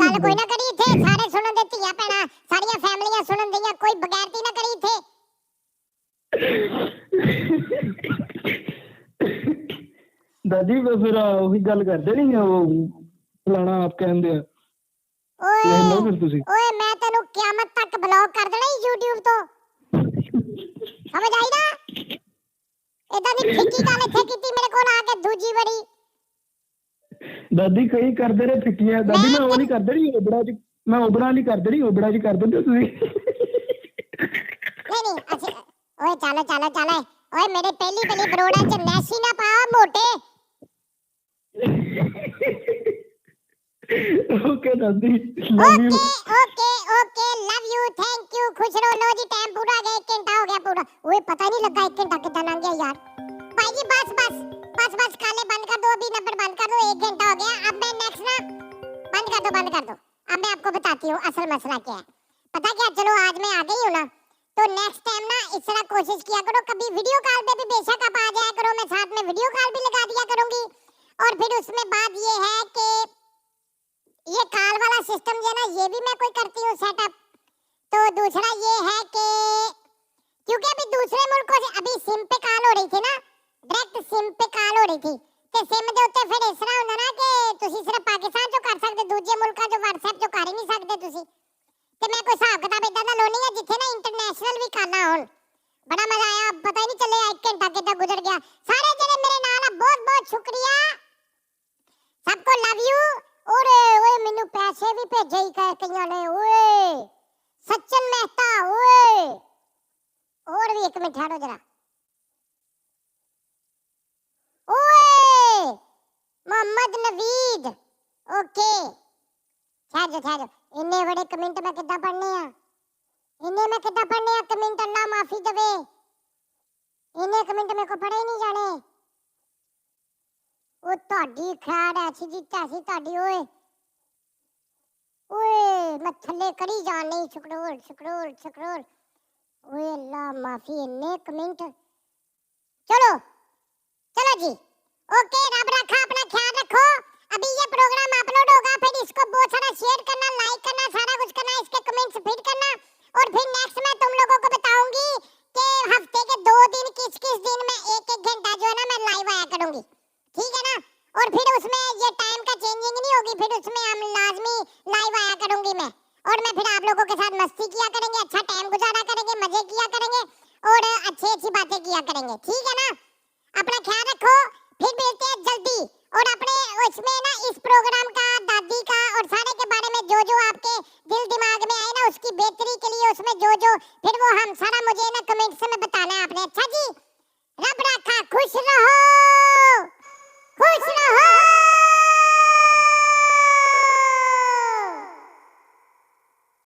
ਗੱਲ ਕੋਈ ਨਾ ਕਰੀ ਇੱਥੇ, ਸਾਰੇ ਸੁਣਨ ਦੇ, ਧੀਆਂ ਭੈਣਾਂ ਸਾਰੀਆਂ ਫੈਮਲੀਆਂ ਸੁਣਨ ਦੀਆਂ, ਕੋਈ ਬਗੈਰਤੀ ਨਾ ਕਰੀ ਇੱਥੇ। दादी फिर वही गल करते नहीं वो फलाना आप कहंदे आ। ओए मैं तेनू क़यामत तक ब्लॉक कर देना YouTube तो, समझ आई ना? इदा दी फिक्की गल इत्थे कीती मेरे कोल आके दूजी बड़ी। दादी कई करदे रहे फिक्कियां। दादी मैं वो नहीं करदे नहीं, ओबड़ा च मैं ओबड़ा नहीं करदे नहीं, ओबड़ा च कर दिंदे तुसी। नहीं अच्छा ओए चलो ओए मेरे पहली बरोड़ा च मैसी ना पा मोटे। ओके दादी love you okay okay okay love you thank you खुश रहो। लो जी टाइम पूरा हो गया 1 घंटा हो गया पूरा। ओए पता नहीं लगा 1 घंटा कितना लग गया यार। भाई जी बस बस बस बस खाले बंद कर दो अभी नंबर बंद कर दो 1 घंटा हो गया। अब मैं नेक्स्ट ना बंद कर दो। अब मैं आपको बताती हूँ असल मसला क्या है। पता क्या चलो आज मैं आ गई हूँ ना तो नेक्स्ट टाइम ना इस तरह कोशिश किया करो कभी वीडियो कॉल पे भी बेशक आप आ जाया करो। मैं साथ में वीडियो कॉल भी लगा दिया करूंगी। और फिर उसमें बात ये है कि ये कॉल वाला सिस्टम जो है ना ये भी मैं कोई करती हूँ सेटअप। तो दूसरा ये है कि क्योंकि अभी दूसरे मुल्कों से अभी सिम पे कॉल हो रही थी ना डायरेक्ट सिम पे कॉल हो रही थी ते सिम दे उत्ते फिर इस तरह ਹੁੰਦਾ ना कि ਤੁਸੀਂ सिर्फ पाकिस्तान चो कर सकते दूसरे मुल्कों चो WhatsApp चो कर ही नहीं सकते ਤੁਸੀਂ। ਤੇ ਮੈਂ ਕੋਈ ਹਿਸਾਬ ਕਿਤਾਬ ਇਦਾਂ ਦਾ ਲਾਉਣੀ ਆ ਜਿੱਥੇ ਨਾ ਇੰਟਰਨੈਸ਼ਨਲ ਵੀ ਕਾਲਾਂ ਹੋਣ। ਬੜਾ ਮਜ਼ਾ ਆਇਆ ਪਤਾ ਹੀ ਨਹੀਂ ਚੱਲਿਆ 1 ਘੰਟਾ ਕਿੱਦਾਂ ਗੁਜ਼ਰ ਗਿਆ। ਸਾਰੇ ਜਿਹੜੇ ਮੇਰੇ ਨਾਲ ਆ ਬਹੁਤ ਬਹੁਤ ਸ਼ੁਕਰੀਆ सबको लव यू। और ओए ਮੈਨੂੰ ਪੈਸੇ ਵੀ ਭੇਜੇ ਹੀ ਕਈਆਂ ਨੇ ਓਏ सचिन मेहता ओए। और भी 1 मिनट ठहरो जरा ओए मोहम्मद नवीद ओके ठहर इन्ने बड़े कमेंट मैं कितना पढ़ने आ इन्ने मैं कितना पढ़ने आ कमेंट अल्लाह माफी देवे इन्ने कमेंट मेरे को पढ़े ही नहीं जाने। ओ ਤੁਹਾਡੀ ਖੈਰ ਐਸੀ ਦੀ ਤੈਸੀ ਤੁਹਾਡੀ ਓਏ ओए मैं थल्ले करी जा नहीं स्क्रॉल ओए अल्लाह माफी इन्ने कमेंट। चलो जी ओके रब रखा अपना ख्याल रखो। अभी ये प्रोग्राम अपलोड होगा फिर इसको बहुत सारा शेयर करना लाइक करना सारा कुछ करना इसके कमेंट्स फिर करना। और फिर नेक्स्ट मैं तुम लोगों को बताऊंगी कि हफ्ते के 2 दिन किस दिन में 1 घंटा जो है ना मैं लाइव आया करूंगी ठीक है ना। और फिर उसमें ये टाइम का चेंजिंग नहीं होगी फिर उसमें हम लाजमी लाइव आया करूंगी मैं। और मैं फिर आप लोगों के साथ मस्ती किया करेंगे अच्छा टाइम गुजारा करेंगे मजे किया करेंगे और अच्छी बातें किया करेंगे ठीक है ना। अपना ख्याल रखो फिर मिलते हैं जल्दी। और अपने उसमें ना इस प्रोग्राम का दादी का और सारे के बारे में जो आपके दिल दिमाग में आए ना उसकी बेहतरी के लिए उसमें जो फिर वो हम सारा मुझे ना कमेंट्स में बताना है आपने। अच्छा जी रब रखा खुश रहो खुश रहो।